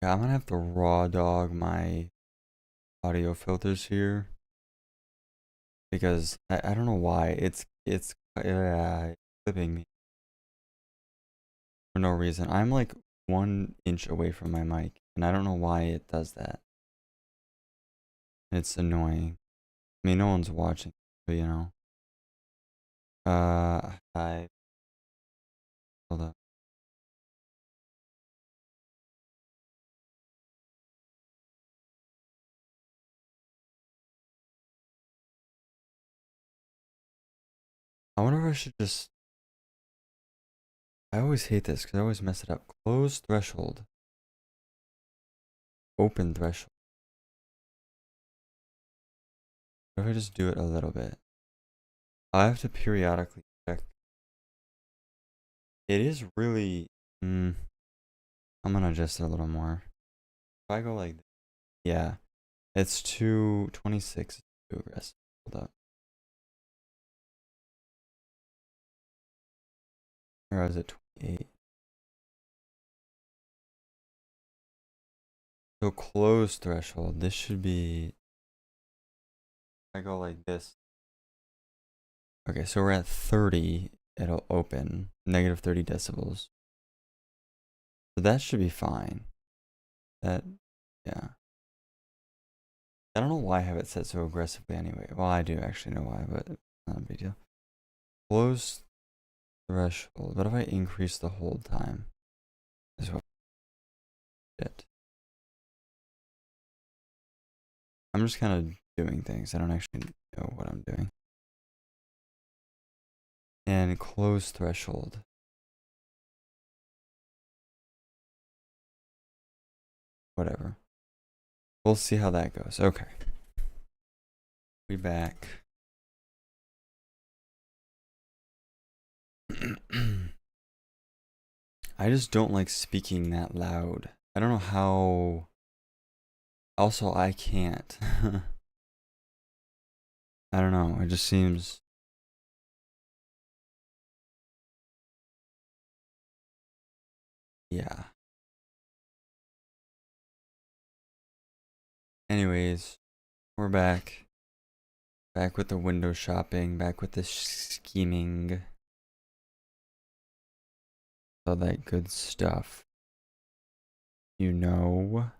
Yeah, I'm gonna have to raw dog my audio filters here because I don't know why it's clipping me for no reason. I'm like 1 inch away from my mic and I don't know why it does that. It's annoying. I mean, no one's watching, but you know. I hold up. I wonder if I should just. I always hate this because I always mess it up. Close threshold. Open threshold. What if I just do it a little bit? I have to periodically check. It is really. I'm gonna adjust it a little more. If I go like this, yeah, it's too 26 is too aggressive. Hold up. Or is it 28? So close threshold. This should be. If I go like this. Okay, so we're at 30. It'll open negative 30 decibels. So that should be fine. That, yeah. I don't know why I have it set so aggressively anyway. Well, I do actually know why, but not a big deal. Close threshold. What if I increase the hold time as well? Shit. I'm just kind of doing things. I don't actually know what I'm doing. And close threshold. Whatever. We'll see how that goes. Okay. We back. I just don't like speaking that loud. I don't know how. Also, I can't. I don't know. It just seems. Yeah. Anyways, we're back. Back with the window shopping. Back with the scheming. All that good stuff. You know.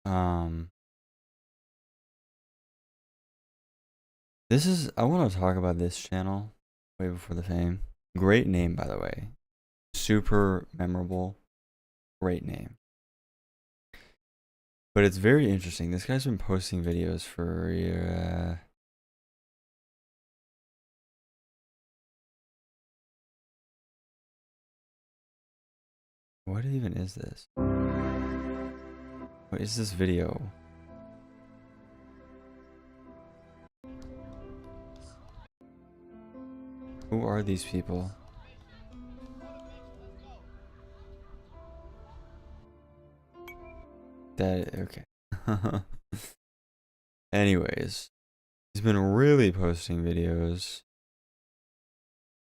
Um. This is. I want to talk about this channel way before the fame. Great name, by the way. Super memorable. Great name. But it's very interesting. This guy's been posting videos for. What even is this? What is this video? Who are these people? That okay. Anyways, he's been really posting videos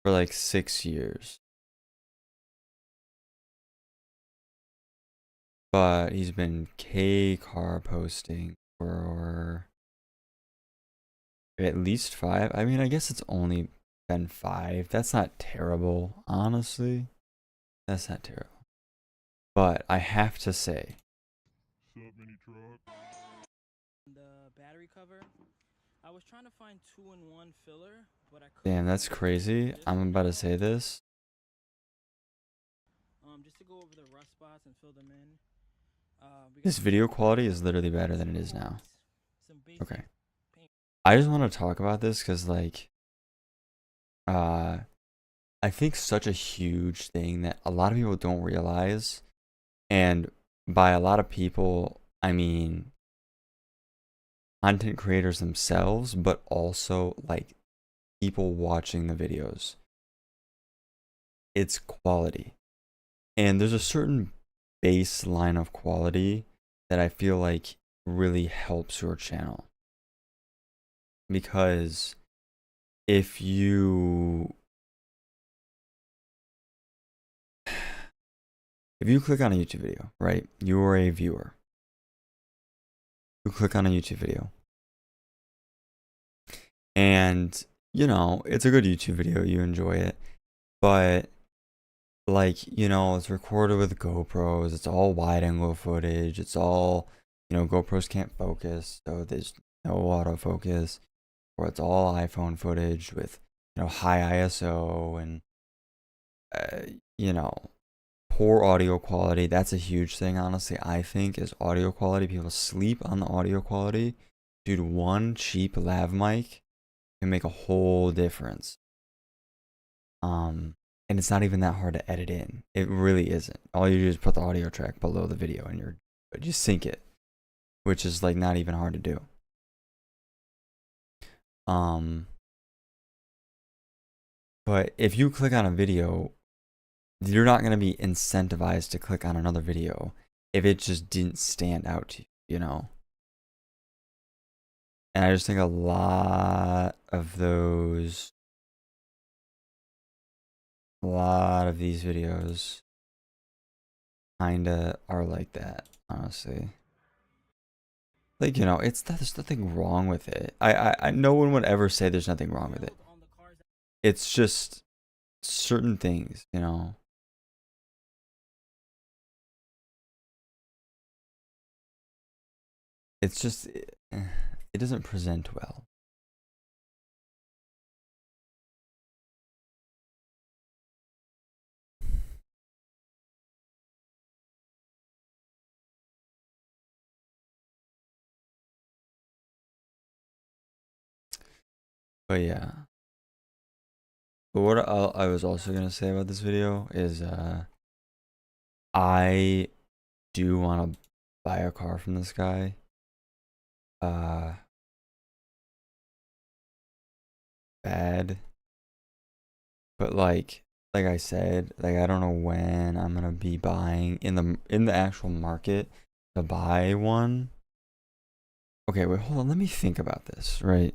for like 6 years. But he's been K car posting for at least 5. I mean, I guess it's only been 5. That's not terrible, honestly. That's not terrible. But I have to say, The battery cover. I was trying to find 2-in-1 filler, but I couldn't damn, that's find it. crazy. So this I'm one about to now, say this. just to go over the rust spots and fill them in. We got This some video clear quality is coat, literally better than some it is now. quartz, some basic Okay. paint. I just want to talk about this because, like, uh, I think such a huge thing that a lot of people don't realize, and by a lot of people, I mean content creators themselves, but also like people watching the videos. It's quality. And there's a certain baseline of quality that I feel like really helps your channel. Because if you if you click on a YouTube video, right? You are a viewer. You click on a YouTube video. And, you know, it's a good YouTube video. You enjoy it. But, like, you know, it's recorded with GoPros. It's all wide angle footage. It's all, you know, GoPros can't focus. So there's no autofocus. Or it's all iPhone footage with, you know, high ISO and, you know, poor audio quality. That's a huge thing, honestly, I think, is audio quality. People sleep on the audio quality. Dude, one cheap lav mic can make a whole difference. And it's not even that hard to edit in. It really isn't. All you do is put the audio track below the video and you're just sync it, which is like not even hard to do. But if you click on a video, you're not going to be incentivized to click on another video if it just didn't stand out to you, you know? And I just think a lot of these videos kinda are like that, honestly. Like, you know, there's nothing wrong with it. I no one would ever say there's nothing wrong with it. It's just certain things, you know. It's just it doesn't present well. But yeah. But what I was also gonna say about this video is I do want to buy a car from this guy. Bad. But like I said, like I don't know when I'm gonna be buying in the actual market to buy one. Okay, wait, hold on. Let me think about this, right?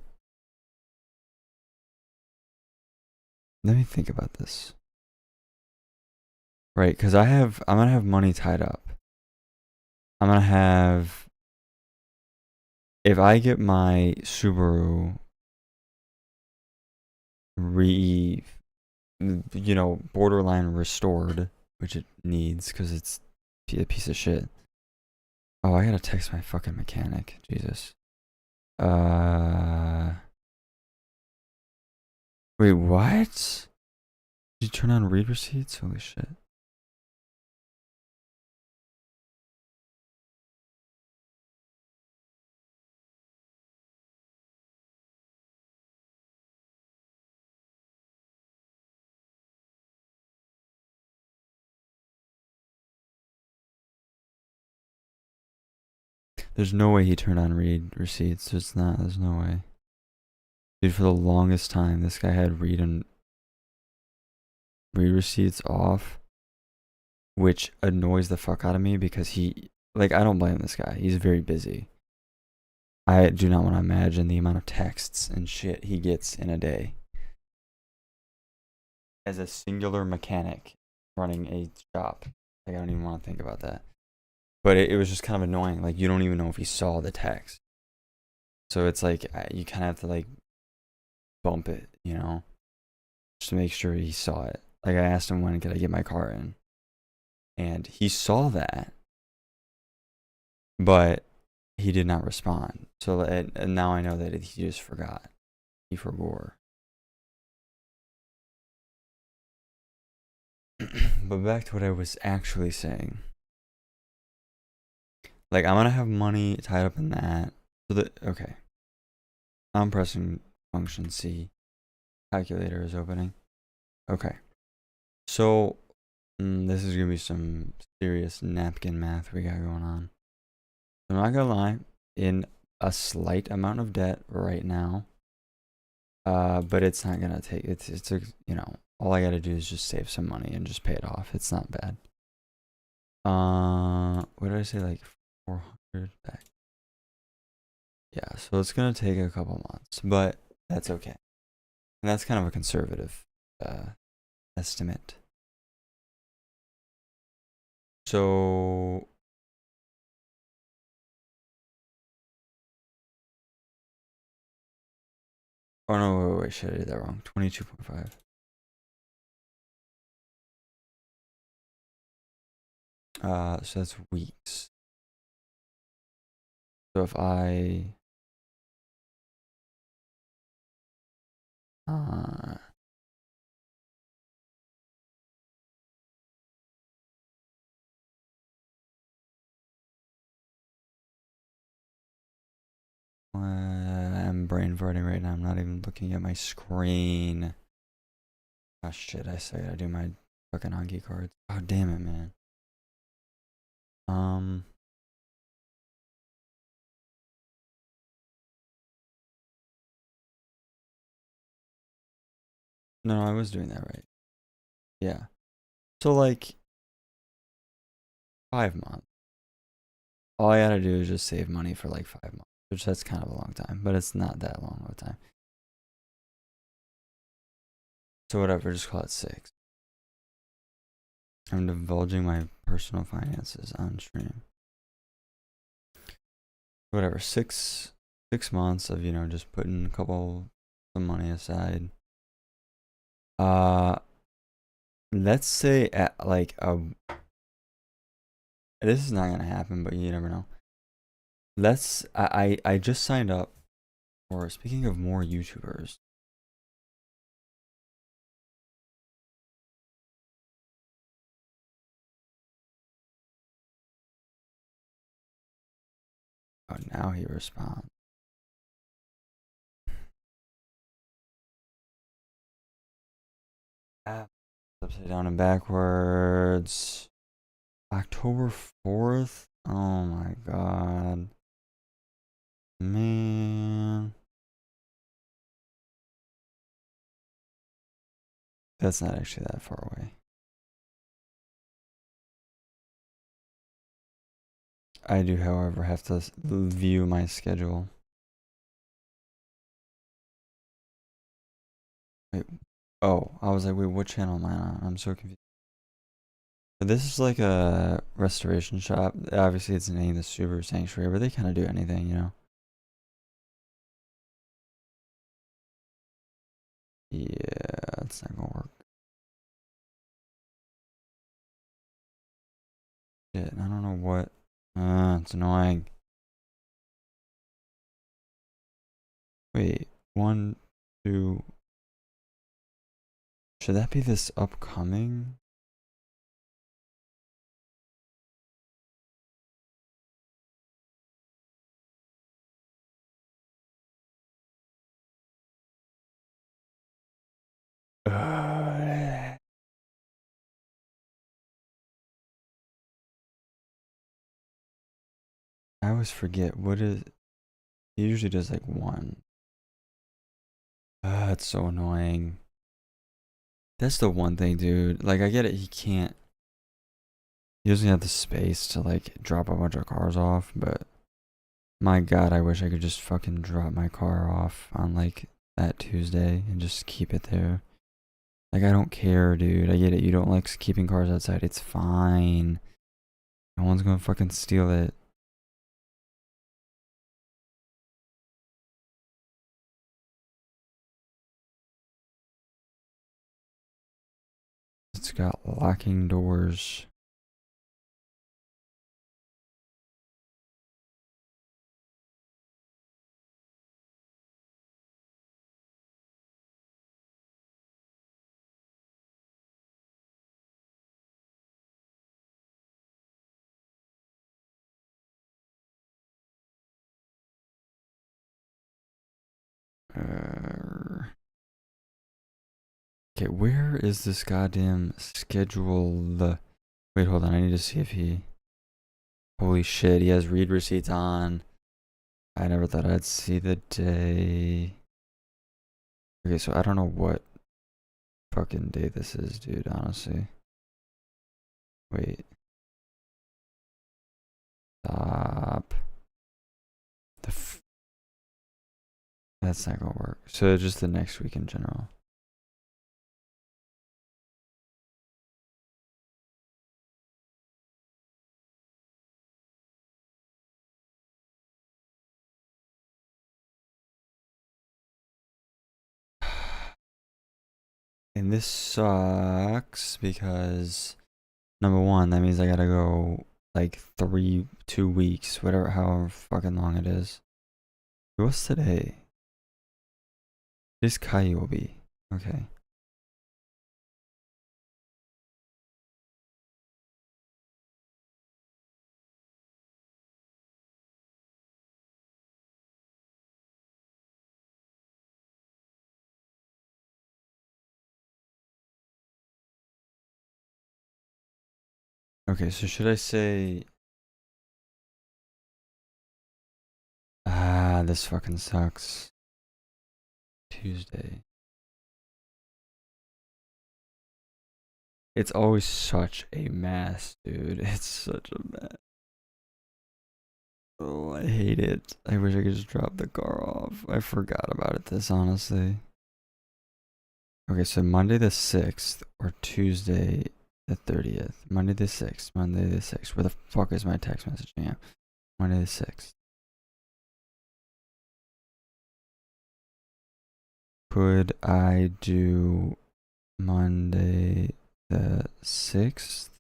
Let me think about this. Right, because I'm gonna have money tied up. I'm gonna have, if I get my Subaru you know, borderline restored, which it needs because it's a piece of shit. Oh, I gotta text my fucking mechanic. Jesus. Wait, what? Did you turn on read receipts? Holy shit. There's no way he turned on read receipts. There's no way. Dude, for the longest time, this guy had read receipts off, which annoys the fuck out of me because I don't blame this guy. He's very busy. I do not want to imagine the amount of texts and shit he gets in a day. As a singular mechanic running a shop. Like, I don't even want to think about that. But it was just kind of annoying. Like, you don't even know if he saw the text. So it's like, you kind of have to, like, bump it, you know? Just to make sure he saw it. Like, I asked him when could I get my car in. And he saw that. But he did not respond. So, and now I know that he just forgot. He forgot. But back to what I was actually saying. Like, I'm gonna have money tied up in that. Okay. I'm pressing function C. Calculator is opening. Okay. So, this is gonna be some serious napkin math we got going on. I'm not gonna lie, in a slight amount of debt right now. But it's not gonna take, it's a, you know, all I gotta do is just save some money and just pay it off. It's not bad. What did I say, like 400 back? Yeah, so it's gonna take a couple months, but that's okay. And that's kind of a conservative estimate. So oh no, wait, shit, I did that wrong. 22.5. So that's weeks. So if I uh I'm brain farting right now. I'm not even looking at my screen. Oh shit, I say I do my fucking Anki cards. Oh damn it, man. No, I was doing that right. Yeah. So like 5 months. All I gotta do is just save money for like 5 months, which that's kind of a long time, but it's not that long of a time. So whatever, just call it 6. I'm divulging my personal finances on stream. Whatever, 6 months of just putting some money aside. Let's say at like this is not gonna happen, but you never know. I just signed up for, speaking of more YouTubers. Oh, now he responds. Upside down and backwards. October 4th? Oh my god. Man. That's not actually that far away. I do, however, have to view my schedule. Wait. Oh, I was like, wait, what channel am I on? I'm so confused. But this is like a restoration shop. Obviously, it's named the Subaru Sanctuary, but they kind of do anything. Yeah, it's not gonna work. Shit, I don't know what. It's annoying. Wait, 1, 2. Should that be this upcoming? I always forget what is. He usually does like one. It's so annoying. That's the one thing, dude. Like, I get it. He doesn't have the space to like drop a bunch of cars off, but my god, I wish I could just fucking drop my car off on like that Tuesday and just keep it there. Like, I don't care, dude. I get it. You don't like keeping cars outside. It's fine. No one's gonna fucking steal it. It's got locking doors. Okay, where is this goddamn schedule? Wait, hold on. I need to see if he. Holy shit, he has read receipts on. I never thought I'd see the day. Okay, so I don't know what fucking day this is, dude, honestly. Wait. Stop. That's not gonna work. So just the next week in general. And this sucks because number one, that means I gotta go like 2 weeks, whatever, however fucking long it is. What's today? This Kyobi. Okay. Okay, so should I say... Ah, this fucking sucks. Tuesday. It's always such a mess, dude. It's such a mess. Oh, I hate it. I wish I could just drop the car off. I forgot about it this, honestly. Okay, so Monday the 6th or Tuesday the 30th. Monday the 6th. Monday the 6th. Where the fuck is my text messaging at? Monday the 6th. Could I do Monday the 6th?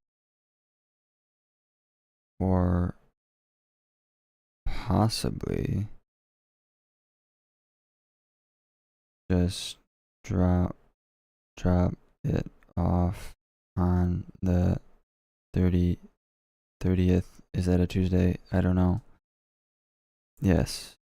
Or possibly just drop it off on the 30th. Is that a Tuesday? I don't know. Yes.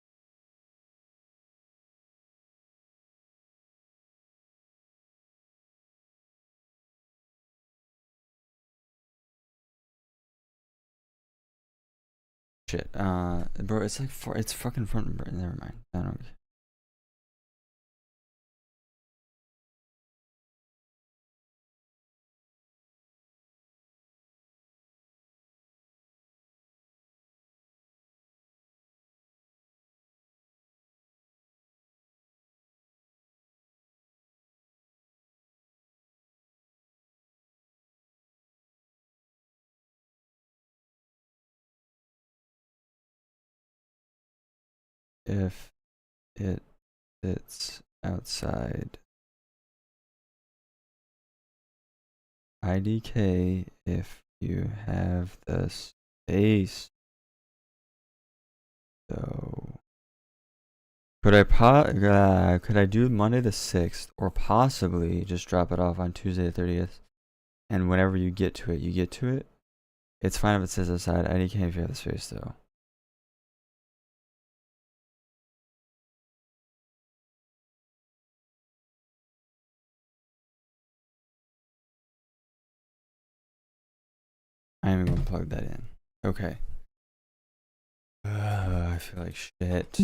Shit. Bro, it's like it's fucking front. Never mind. I don't. If it sits outside IDK, if you have the space. So could I do Monday the 6th or possibly just drop it off on Tuesday the 30th? And whenever you get to it, you get to it. It's fine if it says outside IDK if you have the space though. I am even gonna plug that in. Okay. I feel like shit.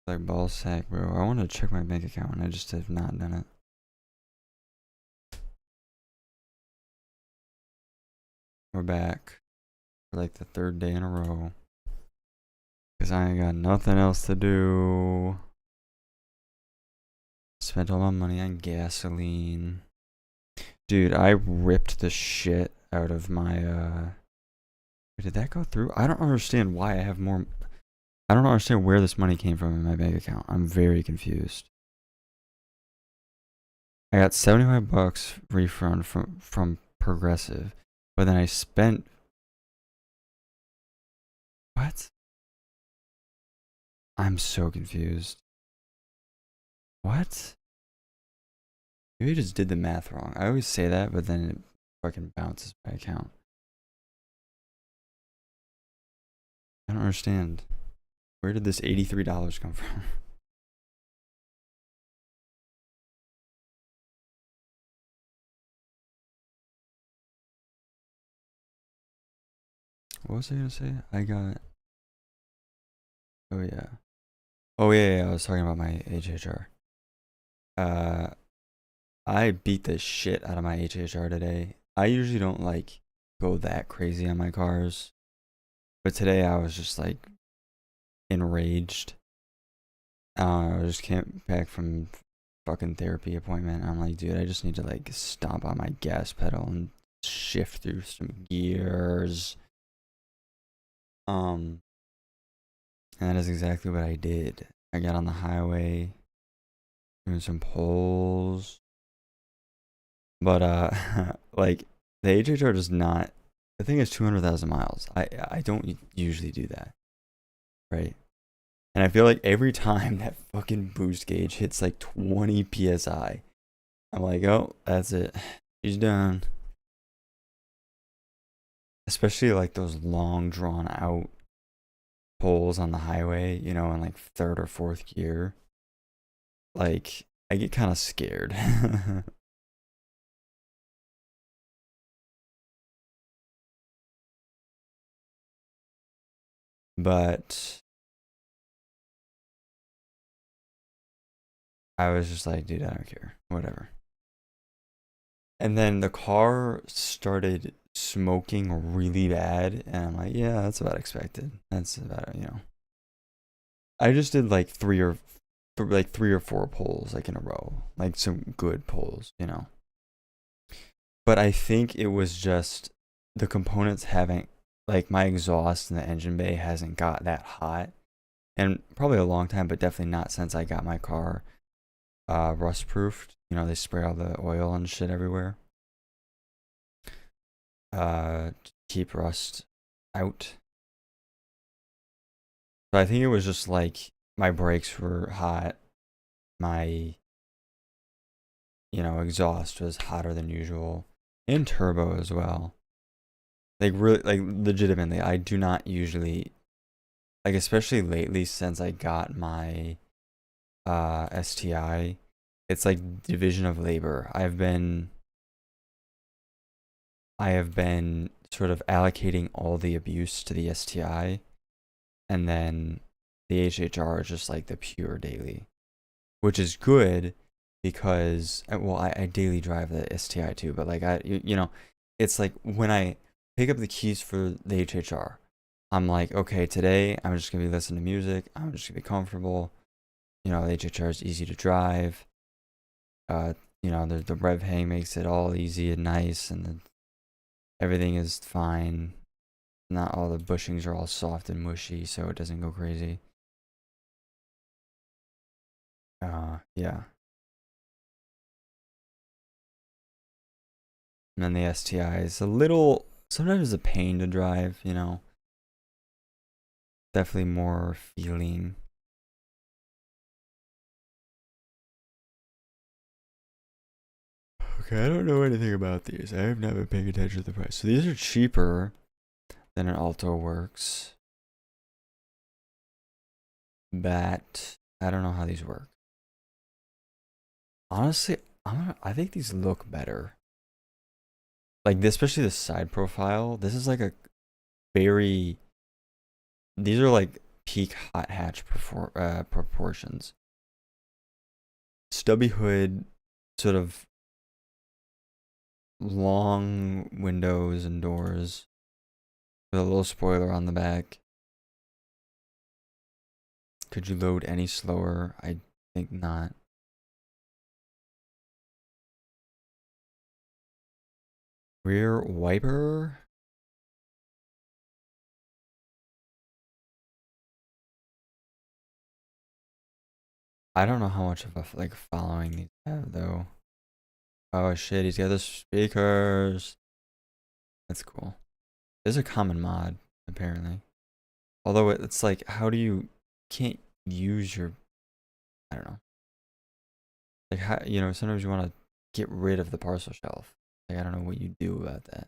Like ball sack, bro. I want to check my bank account and I just have not done it. We're back for like the 3rd day in a row. Cause I ain't got nothing else to do. Spent all my money on gasoline. Dude, I ripped the shit out of my did that go through? I don't understand why I have more. I don't understand where this money came from in my bank account. I'm very confused. I got 75 bucks refund from Progressive, but then I spent what? I'm so confused. What? Maybe I just did the math wrong. I always say that, but then it fucking bounces my account. I don't understand. Where did this $83 come from? What was I gonna say? I got. Oh yeah. Oh yeah, I was talking about my HHR. I beat the shit out of my HHR today. I usually don't like go that crazy on my cars, but today I was just like enraged. I just came back from fucking therapy appointment. I'm like, dude, I just need to like stomp on my gas pedal and shift through some gears. And that is exactly what I did. I got on the highway. Doing some polls. But like the HHR does not. The thing is 200,000 miles. I don't usually do that, right? And I feel like every time that fucking boost gauge hits like 20 psi, I'm like, oh, that's it. She's done. Especially like those long drawn out pulls on the highway, you know, in like third or fourth gear. Like I get kind of scared. But I was just like, dude, I don't care. Whatever. And then the car started smoking really bad. And I'm like, yeah, that's about expected. That's about, you know. I just did like three or four pulls like in a row. Like some good pulls, you know. But I think it was just the components haven't, like my exhaust in the engine bay hasn't got that hot. And probably a long time, but definitely not since I got my car rust proofed. You know, they spray all the oil and shit everywhere. To keep rust out. So I think it was just like my brakes were hot, my exhaust was hotter than usual, and turbo as well. Like really, like legitimately, I do not usually, like especially lately since I got my STI, it's like division of labor. I have been sort of allocating all the abuse to the STI, and then the HHR is just like the pure daily, which is good because well, I daily drive the STI too, but like you know, it's like when I pick up the keys for the HHR, I'm like, okay, today I'm just gonna be listening to music. I'm just gonna be comfortable. You know, the HHR is easy to drive. Uh, you know, the rev hang makes it all easy and nice, and everything is fine. Not all the bushings are all soft and mushy, so it doesn't go crazy. Yeah. And then the STI is a little, sometimes a pain to drive, you know. Definitely more feeling. Okay, I don't know anything about these. I have not been paying attention to the price. So these are cheaper than an Alto Works. But I don't know how these work. Honestly, I think these look better. Like this, especially the side profile. This is like a very. These are like peak hot hatch proportions. Stubby hood, sort of long windows and doors with a little spoiler on the back. Could you load any slower? I think not. Rear wiper. I don't know how much of a like following these have though. Oh shit, he's got the speakers. That's cool. There's a common mod apparently. Although it's like, how do you can't use your, I don't know. Like how, you know, sometimes you want to get rid of the parcel shelf. Like I don't know what you do about that.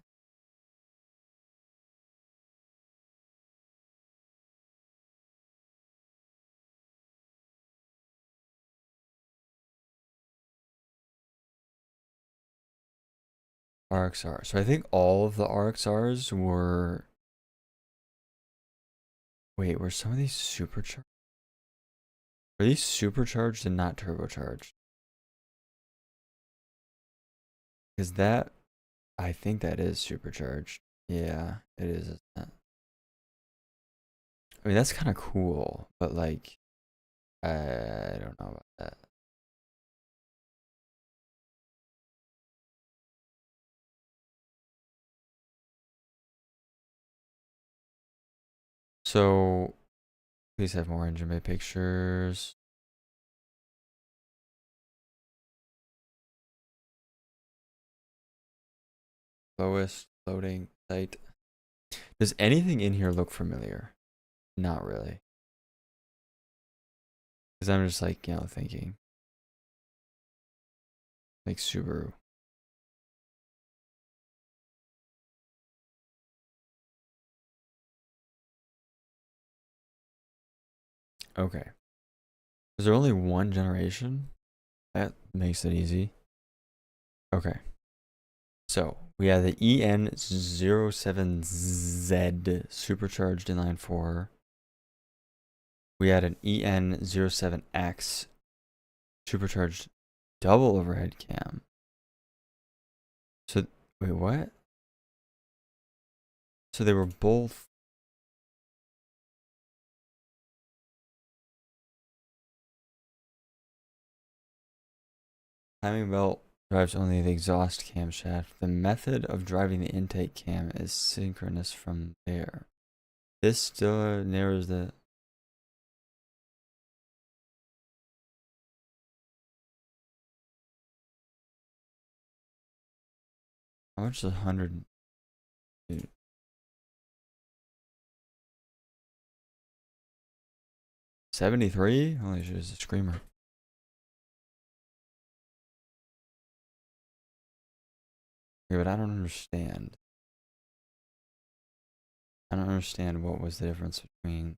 RXR. So I think all of the RXRs were. Wait, were some of these supercharged? Were these supercharged and not turbocharged? Is that? I think that is supercharged. Yeah, it is. Isn't it? I mean, that's kind of cool, but like, I don't know about that. So, please have more engine bay pictures. Lowest loading site. Does anything in here look familiar? Not really. Because I'm just like, thinking. Like Subaru. Okay. Is there only one generation? That makes it easy. Okay. So we have the EN07Z supercharged inline 4. We had an EN07X supercharged double overhead cam. So wait, what? So they were both. Timing belt drives only the exhaust camshaft. The method of driving the intake cam is synchronous from there. This still narrows the. How much is 100? 73? Holy shit, it's a screamer. Okay, but I don't understand. I don't understand what was the difference between.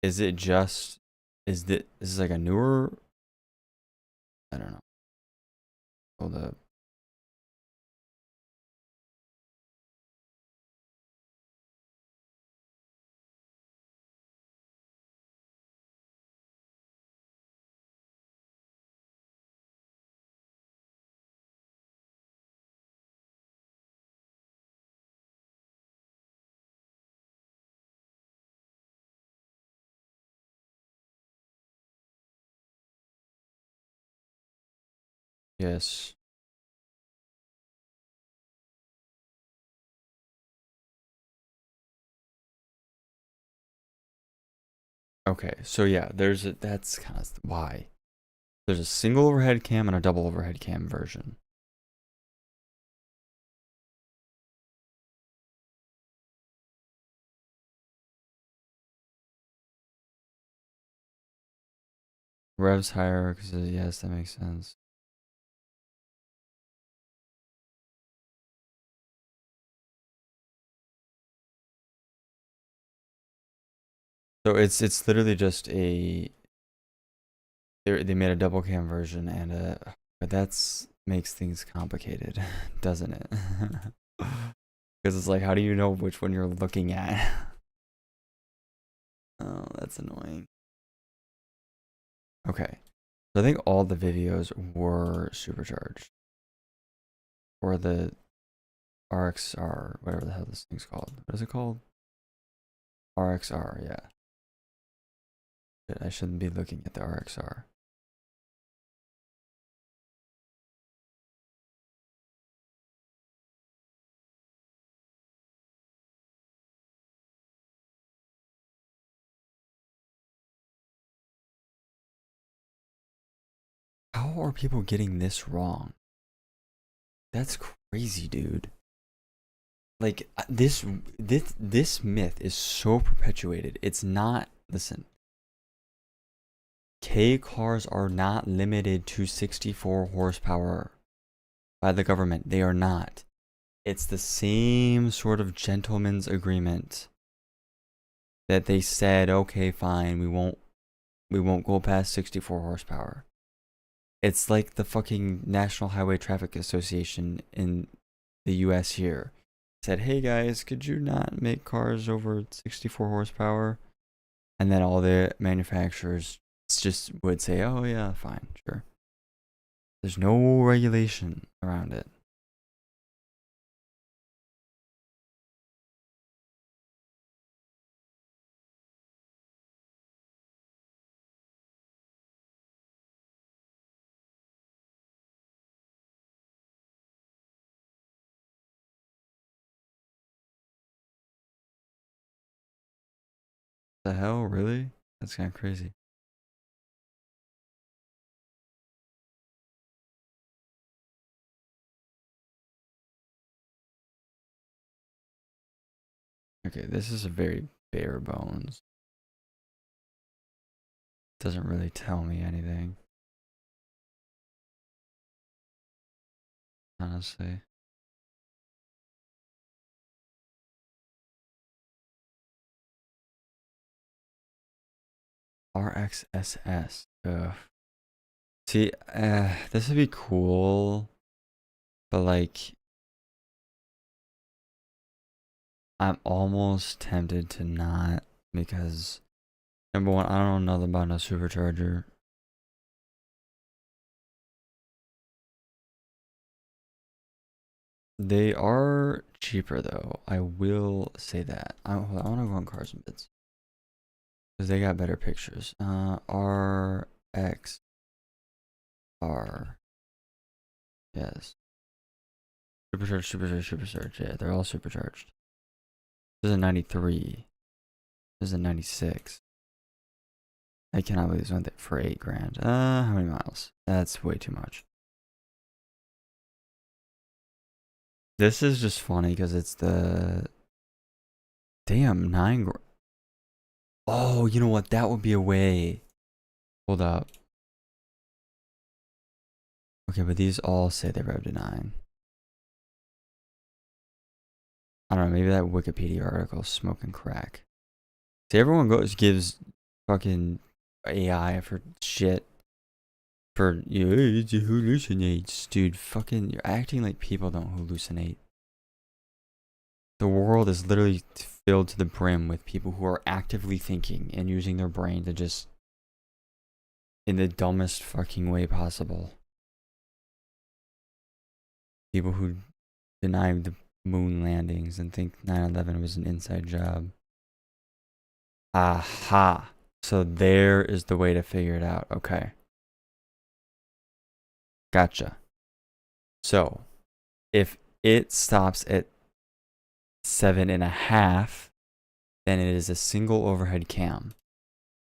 Is it just. Is this like a newer. I don't know. Hold up. Yes. Okay, so yeah, that's kind of why. There's a single overhead cam and a double overhead cam version. Revs higher because yes, that makes sense. So it's literally just a. They made a double cam version and but that's makes things complicated, doesn't it? Because it's like, how do you know which one you're looking at? Oh, that's annoying. Okay, so I think all the videos were supercharged, or the RXR, whatever the hell this thing's called. What is it called? RXR, yeah. I shouldn't be looking at the RXR. How are people getting this wrong? That's crazy, dude. Like this myth is so perpetuated. It's not. Listen, K cars are not limited to 64 horsepower by the government. They are not. It's the same sort of gentleman's agreement that they said, okay, fine, we won't go past 64 horsepower. It's like the fucking National Highway Traffic Association in the US here said, hey guys, could you not make cars over 64 horsepower? And then all the manufacturers just would say, oh yeah, fine, sure. There's no regulation around it. The hell, really? That's kind of crazy. Okay, this is a very bare bones. Doesn't really tell me anything. Honestly. RXSS. Ugh. See, this would be cool, but like, I'm almost tempted to not because number one, I don't know nothing about no supercharger. They are cheaper though. I will say that. Hold on, I want to go on Cars and Bits because they got better pictures. RXR. Yes. Supercharged, supercharged, supercharged. Yeah, they're all supercharged. This is a 93. This is a 96. I cannot believe this went there for 8 grand. How many miles? That's way too much. This is just funny because it's the damn 9 grand. Oh, you know what? That would be a way. Hold up. Okay, but these all say they revved to 9. I don't know. Maybe that Wikipedia article is smoking crack. See, everyone gives fucking AI for shit. For you, it hallucinates, dude. Fucking, you're acting like people don't hallucinate. The world is literally filled to the brim with people who are actively thinking and using their brain to just, in the dumbest fucking way possible. People who deny the moon landings and think 9/11 was an inside job. Aha. So there is the way to figure it out. Okay. Gotcha. So if it stops at 7.5, then it is a single overhead cam.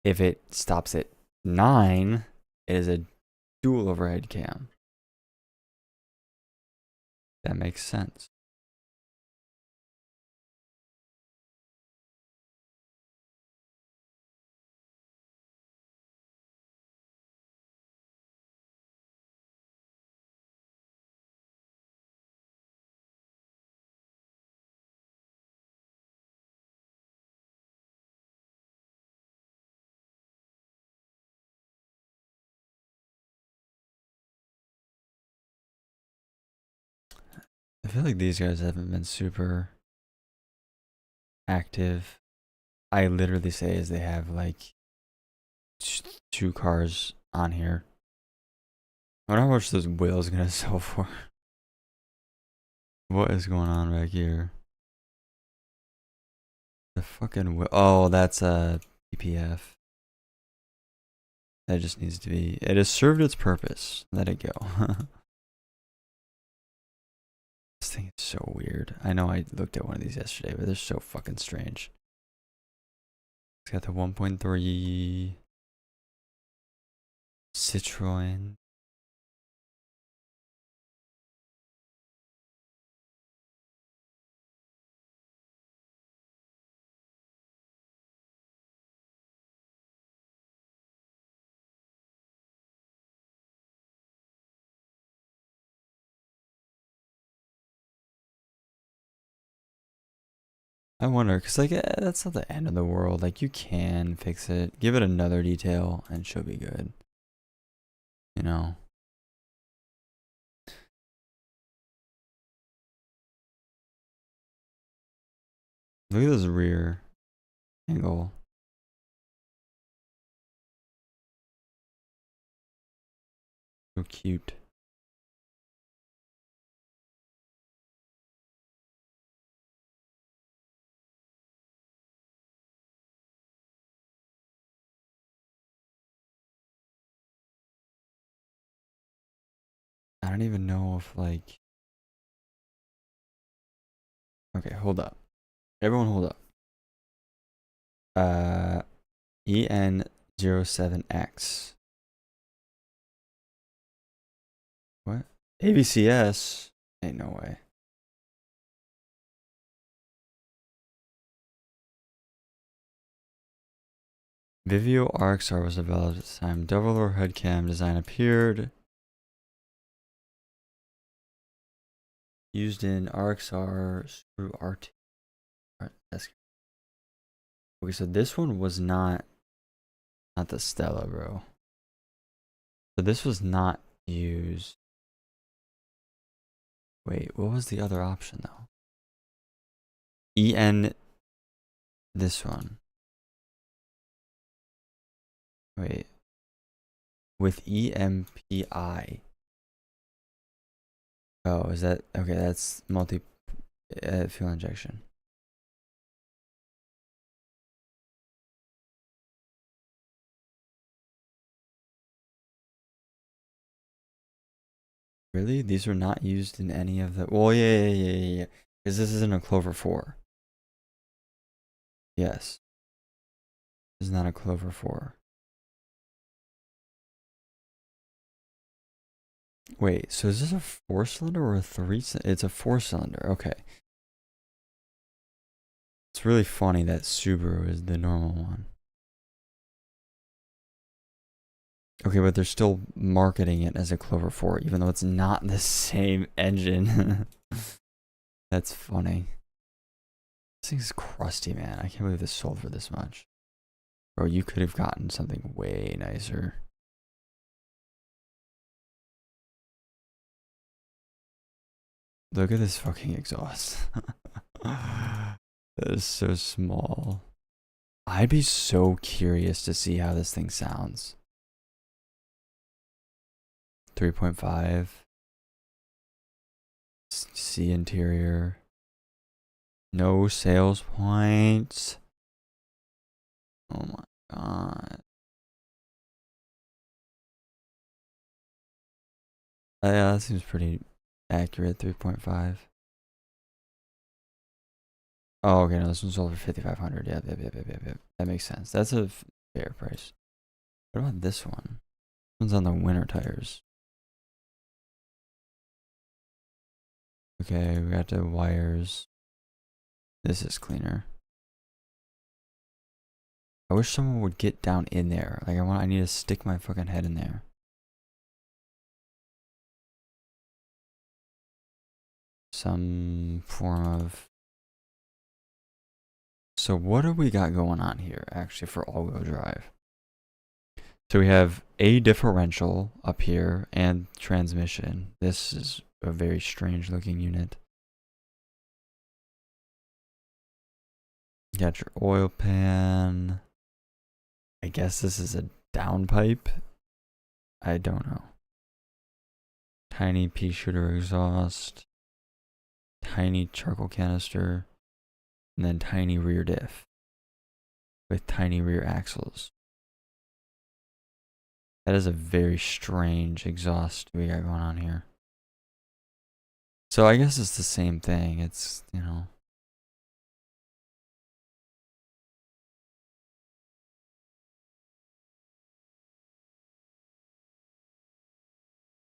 If it stops at 9, it is a dual overhead cam. That makes sense. I feel like these guys haven't been super active. I literally say as they have like 2 cars on here. I wonder how much those whales gonna sell for. What is going on back here? The fucking oh, that's a PPF. That just needs to be. It has served its purpose. Let it go. This thing is so weird. I know I looked at one of these yesterday, but they're so fucking strange. It's got the 1.3 Citroen. I wonder, cause like that's not the end of the world. Like you can fix it. Give it another detail, and she'll be good. You know. Look at this rear angle. So cute. I don't even know if like. Okay, hold up. Everyone, hold up. EN07X. What? ABCS? Ain't no way. Vivio RXR was developed at the time. Double or head cam design appeared. Used in RXR Subaru RT. Okay, so this one was not the Stella, bro. So this was not used. Wait, what was the other option though? EN, this one. Wait. With EMPI. Oh, is that okay? That's multi fuel injection. Really? These are not used in any of the. Well, yeah. Because this isn't a Clover 4. Yes. This is not a Clover 4. Wait, so is this a 4-cylinder or a 3-cylinder? It's a 4-cylinder. Okay. It's really funny that Subaru is the normal one. Okay, but they're still marketing it as a Clover 4, even though it's not the same engine. That's funny. This thing's crusty, man. I can't believe this sold for this much. Bro, you could have gotten something way nicer. Look at this fucking exhaust. That is so small. I'd be so curious to see how this thing sounds. 3.5. C interior. No sales points. Oh my god. Yeah, that seems pretty accurate. 3.5. Oh, okay. No, this one's sold for 5,500. Yeah. That makes sense. That's a fair price. What about this one? This one's on the winter tires. Okay, we got the wires. This is cleaner. I wish someone would get down in there. Like I need to stick my fucking head in there. Some form of. So what do we got going on here actually for all-wheel drive? So we have a differential up here and transmission. This is a very strange looking unit. You got your oil pan. I guess this is a downpipe. I don't know. Tiny pea shooter exhaust. Tiny charcoal canister. And then tiny rear diff. With tiny rear axles. That is a very strange exhaust we got going on here. So I guess it's the same thing. It's, you know.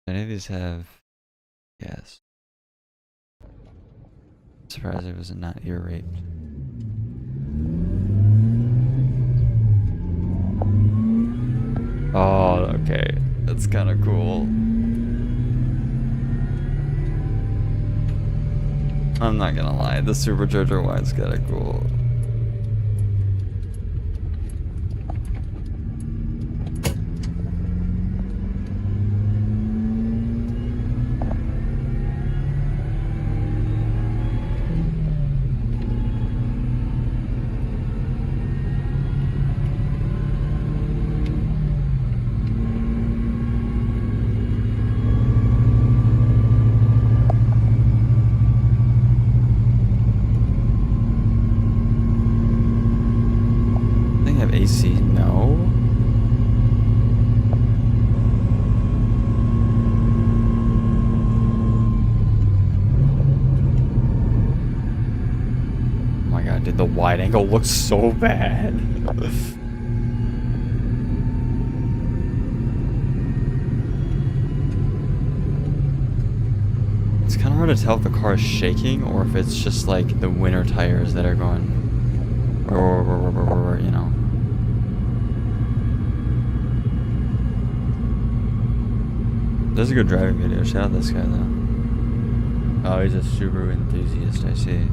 Any of these have gas. Surprised it was not ear raped. Oh, okay. That's kind of cool. I'm not gonna lie, the supercharger wine's kind of cool. AC? No. Oh my god, dude, the wide angle looks so bad. It's kind of hard to tell if the car is shaking or if it's just like the winter tires that are going, or you know. This is a good driving video. Shout out this guy though. Oh, he's a Subaru enthusiast, I see.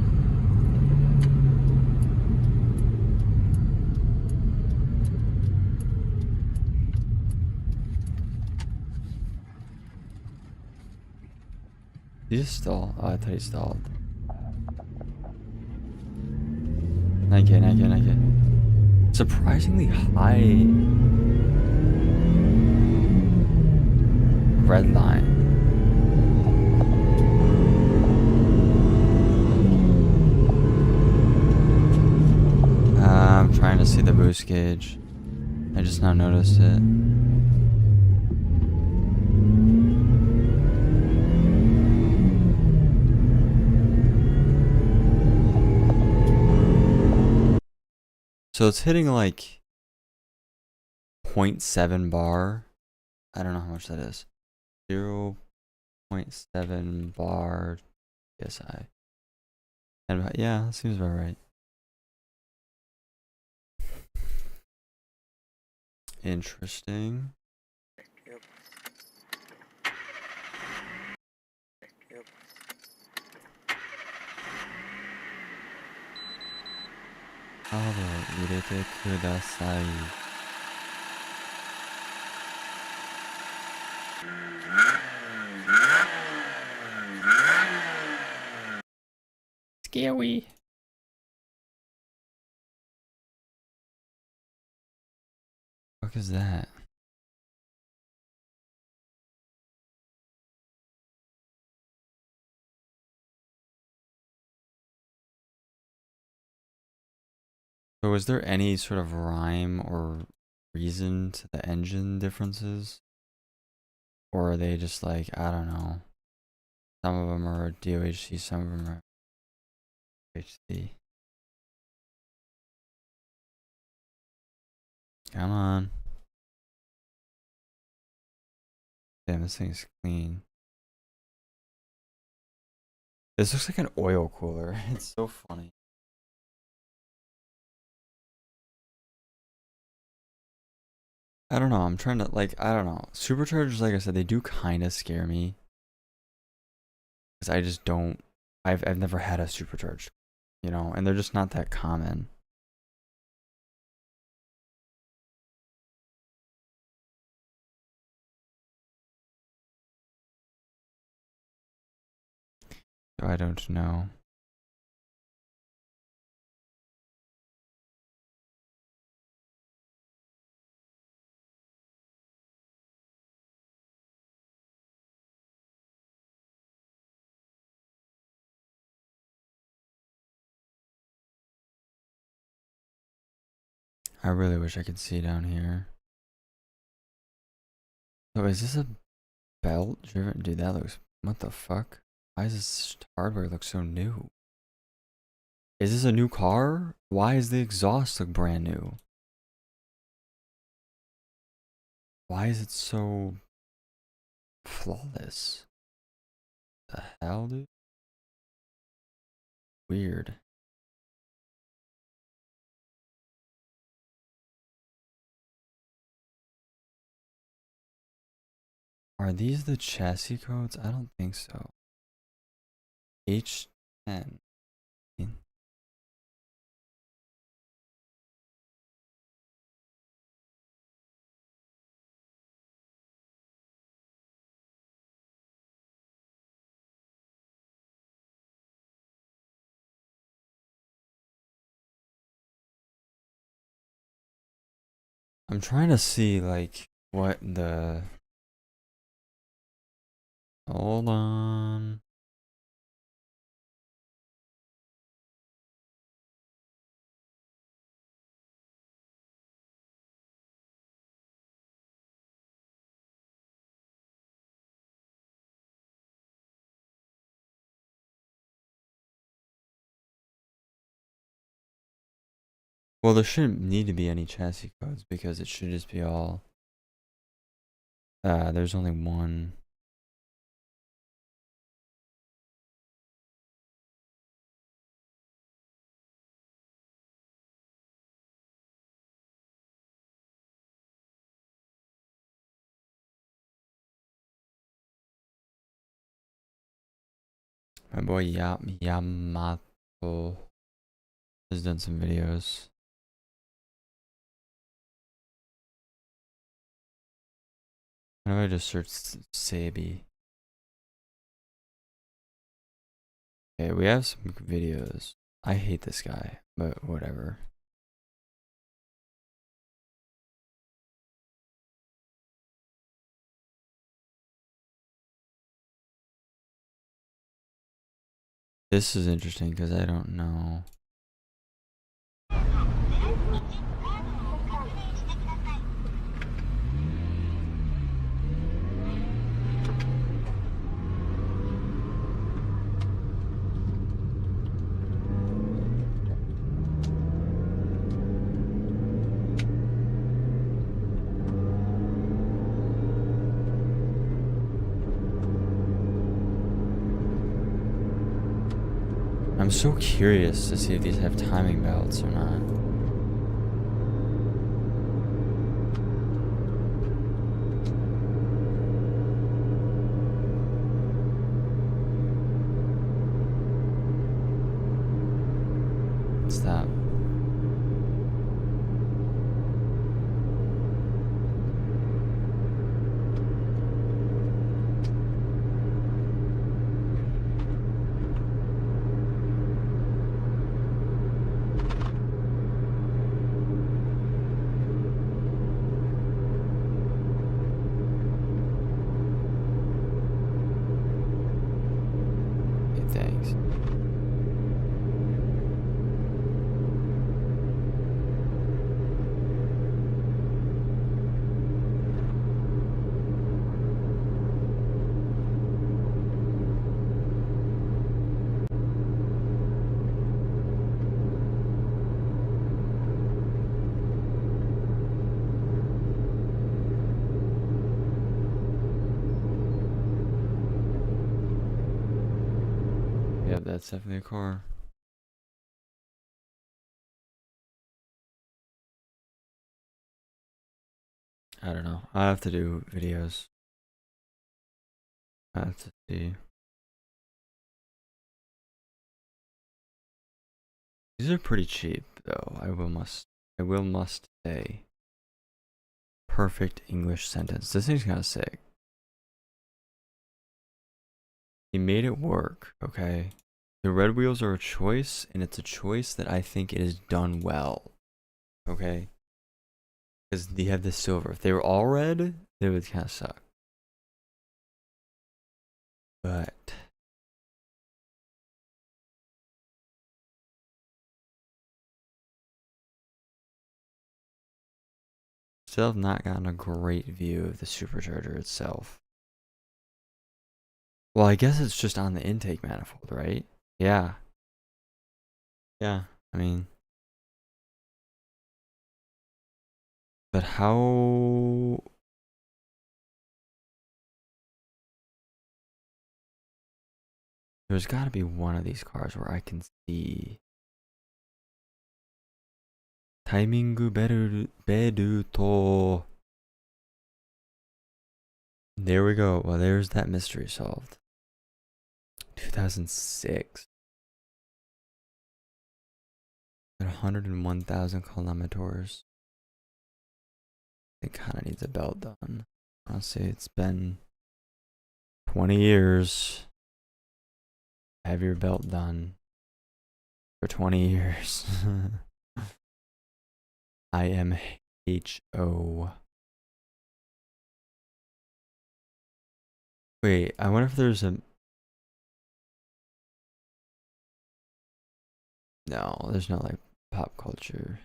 Did he just stall? Oh, I thought he stalled. 9K, 9K, 9K. Surprisingly high red line. I'm trying to see the boost gauge. I just now noticed it. So it's hitting like 0.7 bar. I don't know how much that is. 0.7 bar PSI. And about, yeah, that seems about right. Interesting. Yep. Yep. カードを入れてください。Scary. What the fuck is that? So was there any sort of rhyme or reason to the engine differences? Or are they just like, I don't know. Some of them are DOHC, some of them are HC. Come on. Damn, this thing's clean. This looks like an oil cooler. It's so funny. I don't know. I'm trying to, like, I don't know. Superchargers, like I said, they do kind of scare me. Because I just don't. I've never had a supercharged, you know, and they're just not that common. So I don't know. I really wish I could see down here. So is this a belt driven? Dude, that looks. What the fuck? Why does this hardware look so new? Is this a new car? Why is the exhaust look brand new? Why is it so flawless? The hell, dude? Weird. Are these the chassis codes? I don't think so. H10. I'm trying to see like what the. Hold on. Well, there shouldn't need to be any chassis codes because it should just be all. There's only one. My boy Yamato has done some videos. How do I just search Sabi? Okay, we have some videos. I hate this guy, but whatever. This is interesting because I don't know. I'm so curious to see if these have timing belts or not. Stop. Okay, thanks. Yep, that's definitely a car. I don't know. I have to do videos. I have to see. These are pretty cheap, though. I will must say. Perfect English sentence. This thing's kind of sick. He made it work. Okay. The red wheels are a choice, and it's a choice that I think it is done well. Okay. Because they have the silver. If they were all red, they would kind of suck. But still have not gotten a great view of the supercharger itself. Well, I guess it's just on the intake manifold, right? Yeah. Yeah. I mean, but how? There's got to be one of these cars where I can see Taimingu beruto. There we go. Well, there's that mystery solved. 2006. At 101,000 kilometers. It kind of needs a belt done. Honestly, it's been 20 years. Have your belt done for 20 years. IMHO. Wait, I wonder if there's a. No, there's no like pop culture.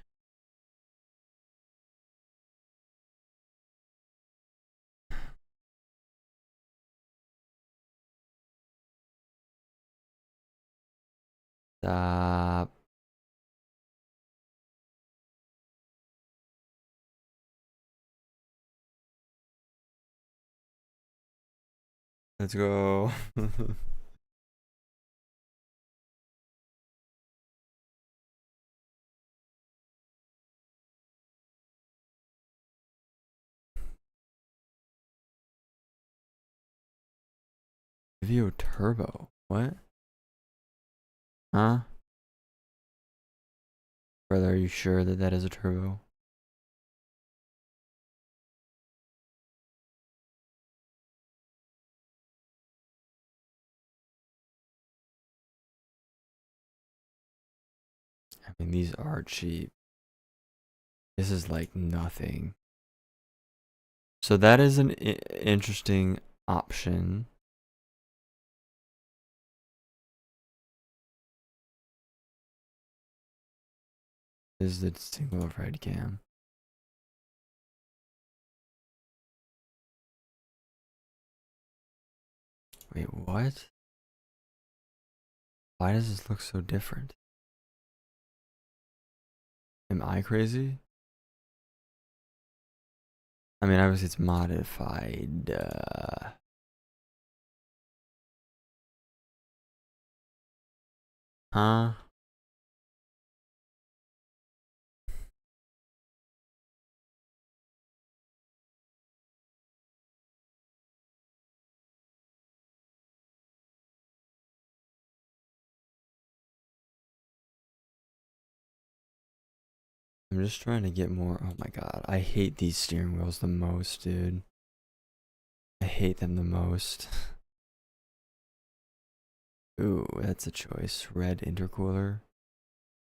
Stop. Let's go. Vio Turbo. What? Huh? Brother, are you sure that that is a turbo? I mean, these are cheap. This is like nothing. So that is an interesting option. Is the single overhead cam. Wait, what? Why does this look so different? Am I crazy? I mean, obviously it's modified. Huh? I'm just trying to get more. Oh my god, I hate these steering wheels the most, dude. I hate them the most. Ooh, that's a choice. Red intercooler.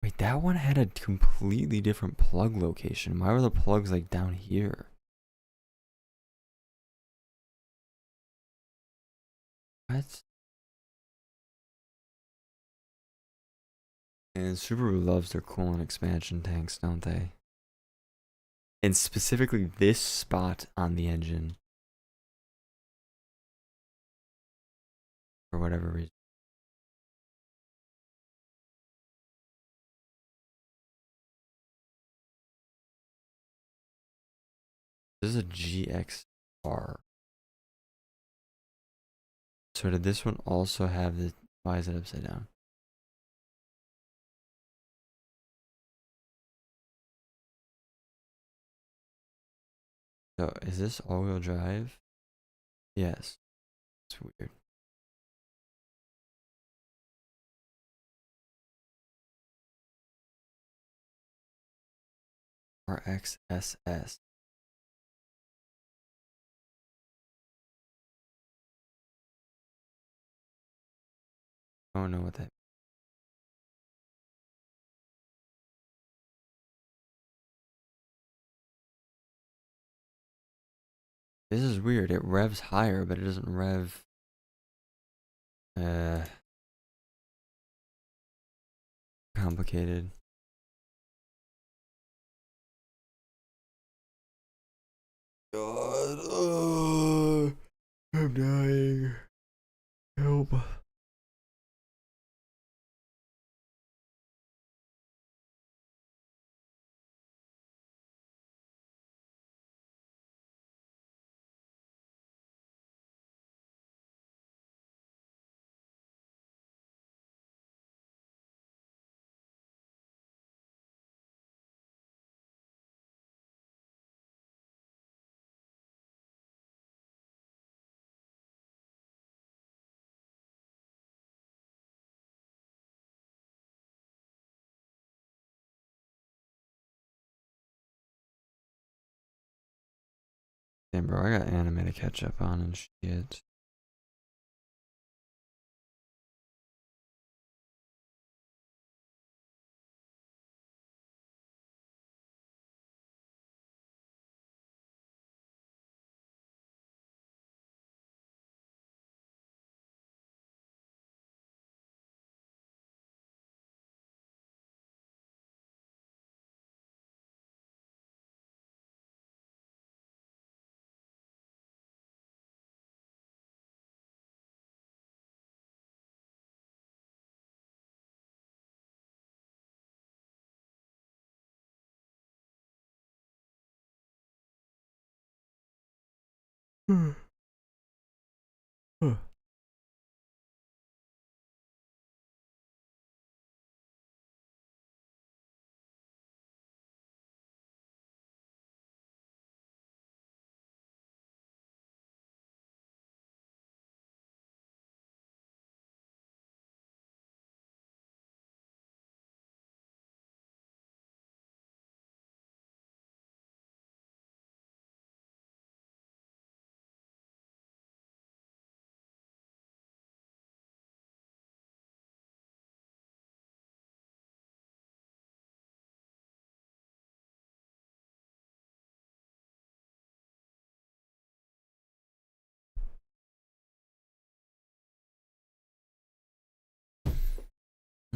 Wait, that one had a completely different plug location. Why were the plugs like down here? What? And Subaru loves their coolant expansion tanks, don't they? And specifically this spot on the engine. For whatever reason. This is a GXR. So did this one also have the... Why is it upside down? So is this all-wheel drive? Yes. It's weird. RXSS. I don't know what that... This is weird. It revs higher, but it doesn't rev... Complicated. God, I'm dying. Help. Damn, bro, I got anime to catch up on and shit.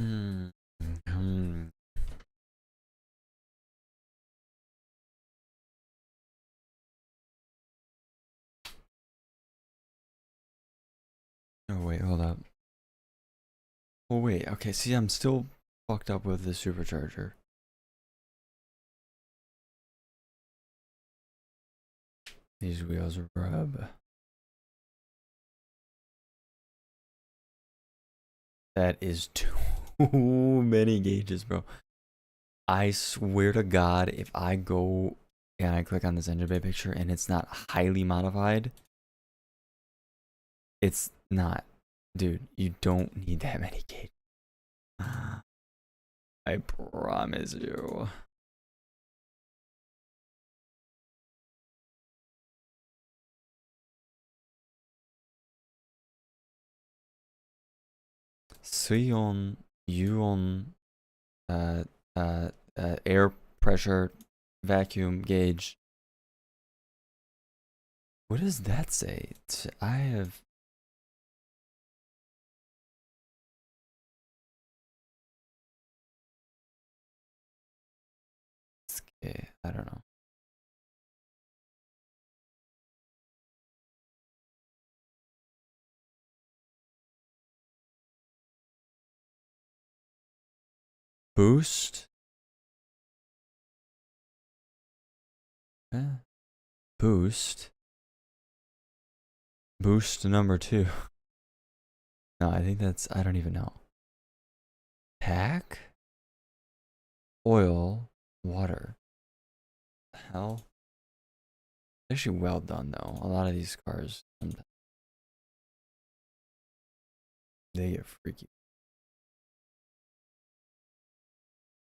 Hmm. Hmm. Oh wait, hold up. Oh wait, okay, see, I'm still fucked up with the supercharger. These wheels rub. That is too many gauges, bro. I swear to God, if I go and I click on this engine bay picture and it's not highly modified, it's not. Dude, you don't need that many gauges. I promise you. Suyon, Yuon, uh, air pressure, vacuum gauge. What does that say? I have. Okay, I don't know. Boost. Boost. Boost number 2. No, I think that's. I don't even know. Pack. Oil. Water. The hell? Actually, well done though. A lot of these cars, sometimes they get freaky.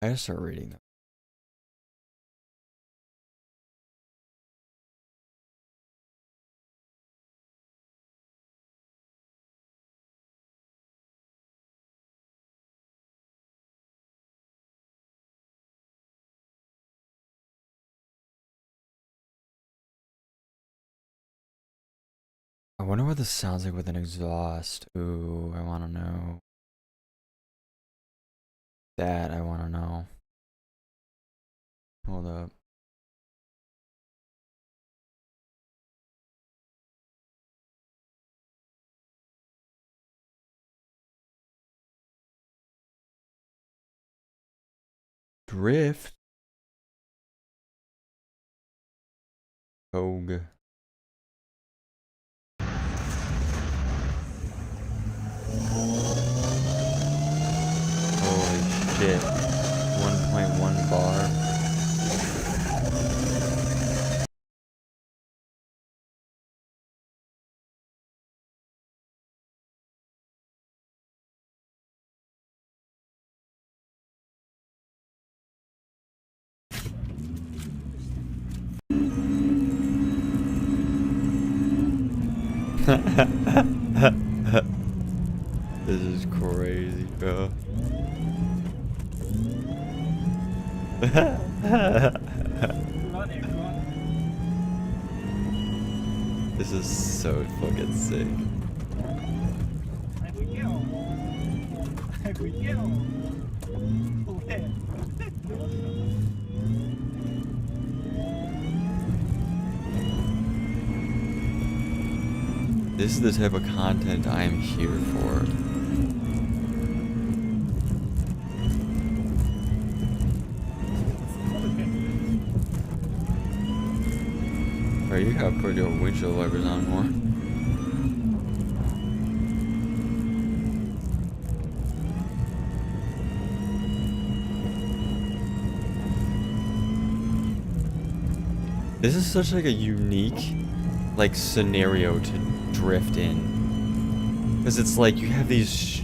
I gotta start reading them. I wonder what this sounds like with an exhaust. Ooh, I want to know. That I want to know. Hold up. Drift. Hogue. Holy shit. 1.1 bar. This is crazy, bro. This is so fucking sick. This is the type of content I am here for. Bro, you gotta put your windshield wipers on more. This is such like a unique like scenario to drift in, because it's like you have these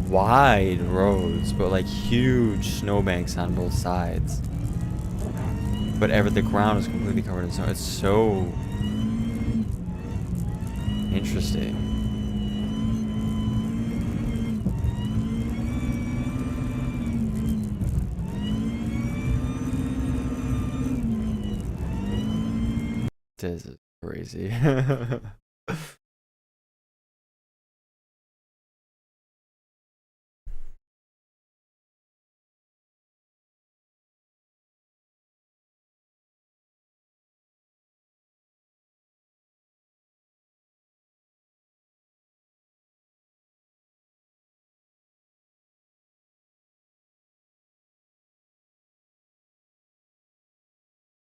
wide roads but like huge snowbanks on both sides, but the ground is completely covered in snow. It's so interesting. This is crazy.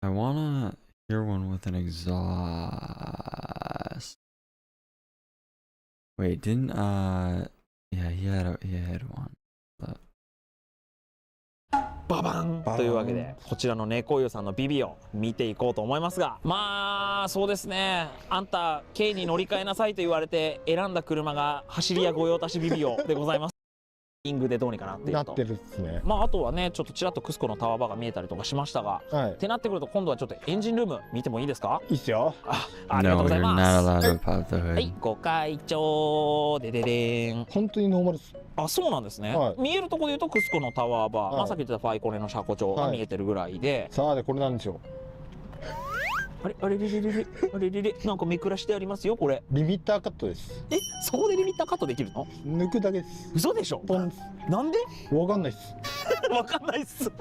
I wanna hear one with an exhaust. Wait, didn't yeah, he had one. But ババンというわけで、こちらの猫湯さんのビビを見ていこうと思いますが、まあそうですね、あんた K に乗り換えなさいと言われて選んだ車が走り屋御用達ビビオでございます。イングでどうにかなっていると。なってるっすね。まああとはね、ちょっとちらっとクスコのタワーバーが見えたりとかしましたが、はいってなってくると今度はちょっとエンジンルーム見てもいいですか？いいっすよ。ありがとう No, ござい you're ま not す。 allowed to pop the はい、 hood. ご会長でででーん。本当にノーマルっす。あ、そうなんですね、はい見えるところで言うとクスコのタワーバー、はいまあさっき言ってたファイコレの車庫帳が見えてるぐらいで、さあでこれなんでしょあれあれれれれれあれれれなんかめくらしてありますよこれ。う。リミッターカットです。え、そこでリミッターカットできるの？抜くだけです。嘘でしょ？ポン。なんで？わかんないっす。わかんないっす。別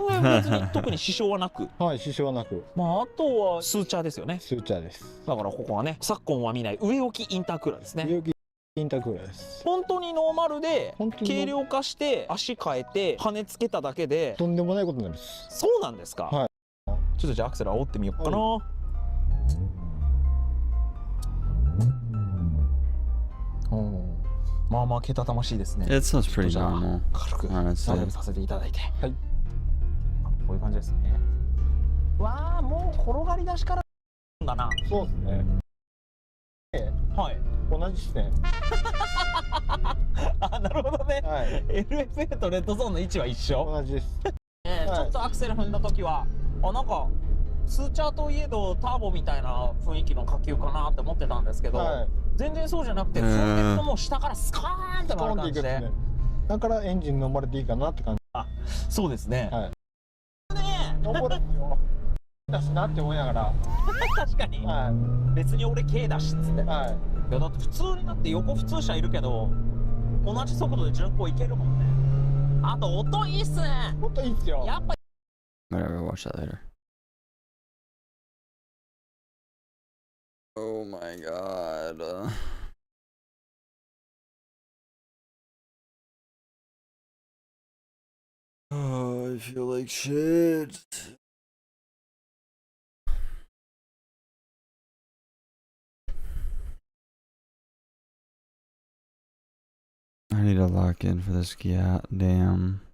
に特に支障はなく、はい、支障はなく。まああとはスーチャーですよね。スーチャーです。だからここはね、昨今は見ない上置きインタークーラーですね。容器インタークーラーです。本当にノーマルで本当に軽量化して足変えて羽根つけただけで。とんでもないことになります。そうなんですか？はいちょっとじゃあアクセル煽ってみようかな。まあまあけたたましいですね。 It sounds pretty じゃあ normal. 軽く honestly. ダイブさせていただいて、はいこういう感じですね。わあ、もう転がり出しからだな。そうですね。はい。同じっすね。あ、なるほどね。はい。 LFA とレッドゾーンの位置は一緒。同じです。はいちょっとアクセル踏んだ時は、あ、なんかスーチャーといえどターボみたいな雰囲気の火球かなって思ってたんですけど、はい。全然そうじゃなくて、踏んでるともう下からスカーンってストーンって回る感じで。いくっすね。だからエンジン飲まれていいかなって感じ。そうですね。はいね飲まれてよ。だしなって思いながら。え、確かに。は別に俺 K だしっつって。い。はいやだって普通になって横普通車いるけど同じ速度で巡航いけるもんね。あと音いいっすね。い。本当いいっすよ。やっぱ Whatever, watch that later. Oh my god. Oh, I feel like shit. I need to lock in for this goddamn.「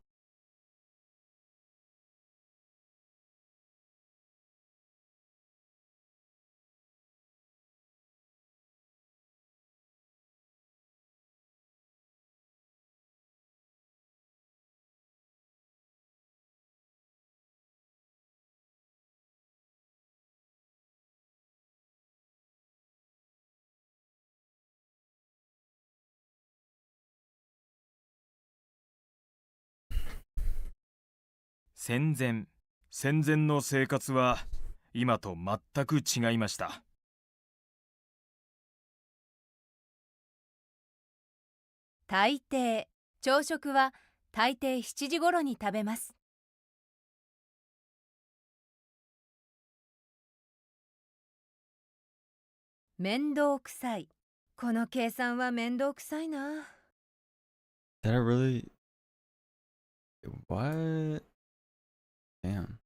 戦前の生活は今と全く違いました。大抵朝食は大抵7時頃に食べます。面倒くさい。この計算は面倒くさいな。 Did I really? What? Damn.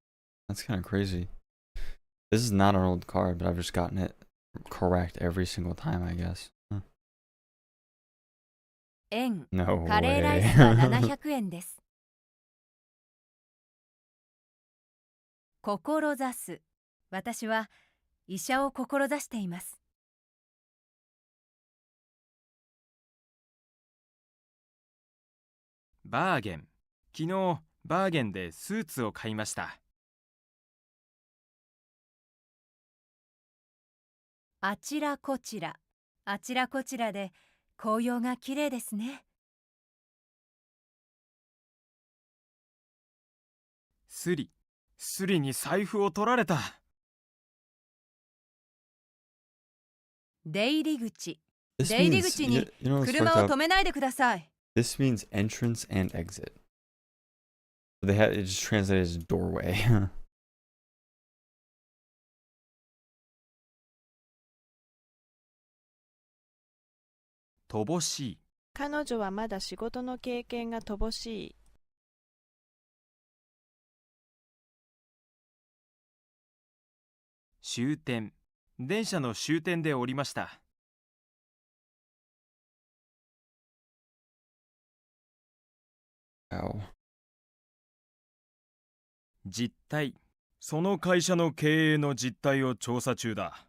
That's kind of crazy. This is not an old card, but I've just gotten it correct every single time, I guess. Huh. 円、 No カレーライスは way. 700円です。志す。私は医者を志しています。バーゲン。昨日バーゲンでスーツを買いました。あちらこちら、あちらこちらで紅葉がきれいですね。スリに財布を取られた。出入り口。 This 出入り means, 口に you know what's 車 fucked を up? 止めないでください。 This means entrance and exit. They had it just translated as doorway. 乏しい。彼女はまだ仕事の経験が乏しい。終点。電車の終点で降りました。Ow. 実態。その会社の経営の実態を調査中だ。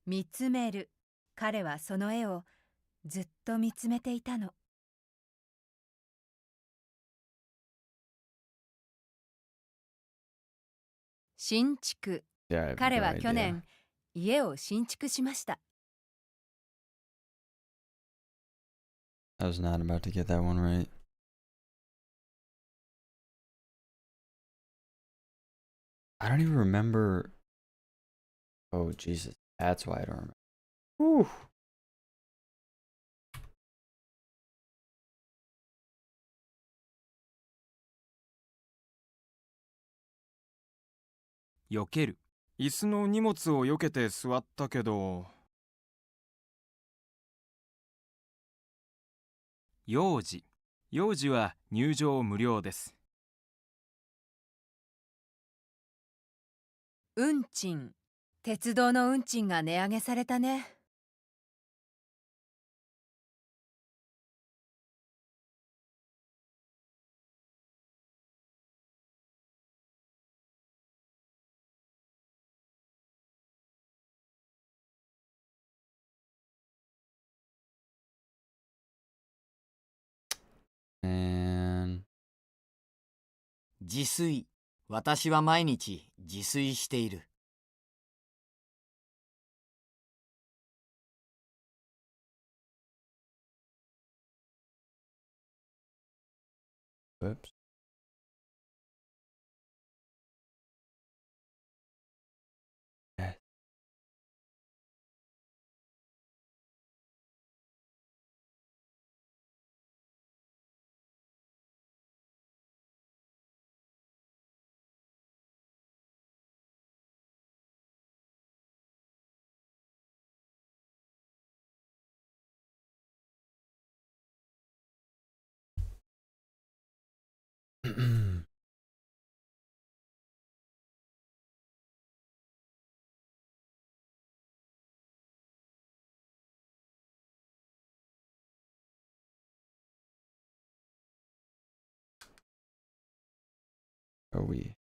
見つめる。彼はその絵をずっと見つめていたの。新築。 Yeah, I have 彼 no は去 idea. 年家を新築しました。I was not about to get that one right. I don't even remember. Oh, Jesus. That's why I don't remember. Whew. 避ける。椅子の荷物を避けて座ったけど。幼児。幼児は入場無料です。運賃。鉄道の運賃が値上げされたね。And 自炊。私は毎日自炊している。whoops. Yes. Are we?「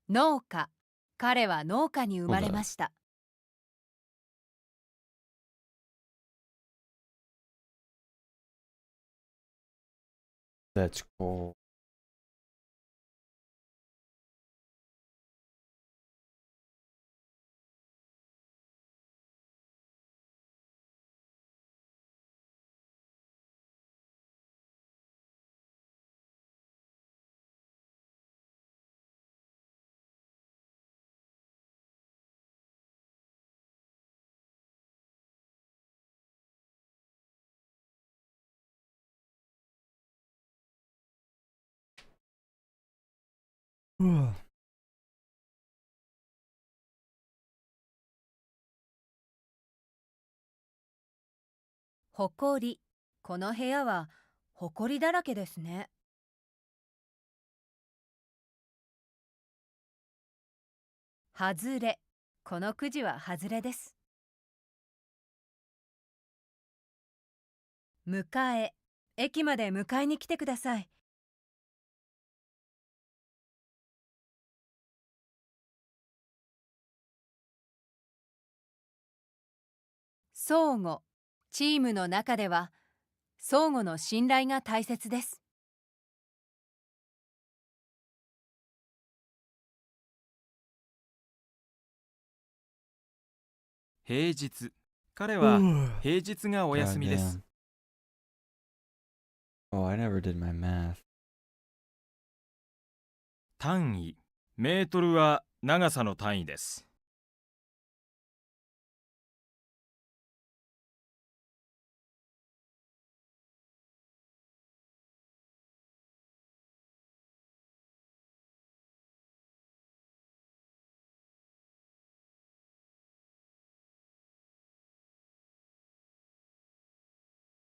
農家」。彼は農家に生まれました。That's cool. Ugh. ほこり。この部屋はほこりだらけですね。外れ。このくじは外れです。迎え。駅まで迎えに来てください。相互、チームの中では相互の信頼が大切です。平日。彼は平日がお休みです。 Oh, I never did my math. 単位。メートルは長さの単位です。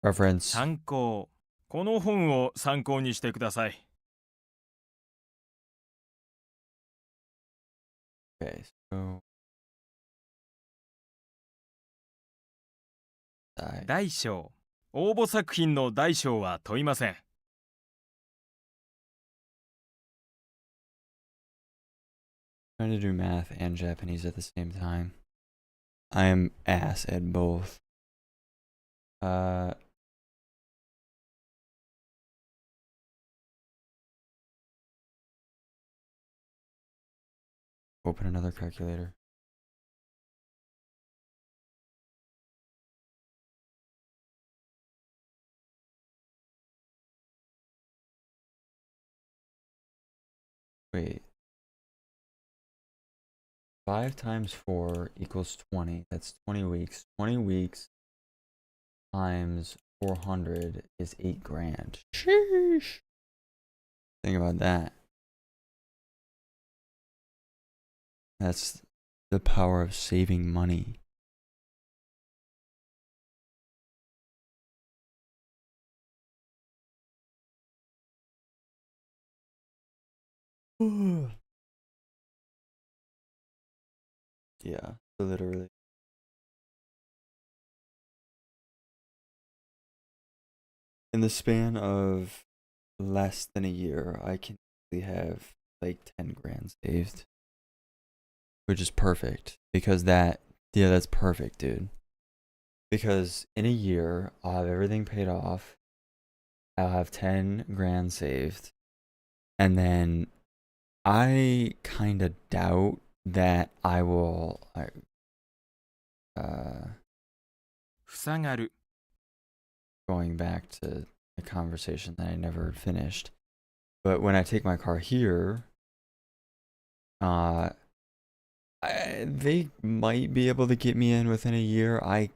Reference. 参考。この本を参考にしてください。Okay, so. 大小。応募作品の大小は問いません。Trying to do math and Japanese at the same time. I am ass at both. Open another calculator. Wait. 5 times 4 equals 20. That's 20 weeks. 20 weeks times 400 is 8 grand. Sheesh. Think about that. That's the power of saving money. Yeah, literally. In the span of less than a year, I can have like 10 grand saved. Which is perfect. Because that's perfect, dude. Because in a year, I'll have everything paid off. I'll have 10 grand saved. And then I kind of doubt that I will. 塞がる。 Going back to a conversation that I never finished. But when I take my car here, they might be able to get me in within a year. I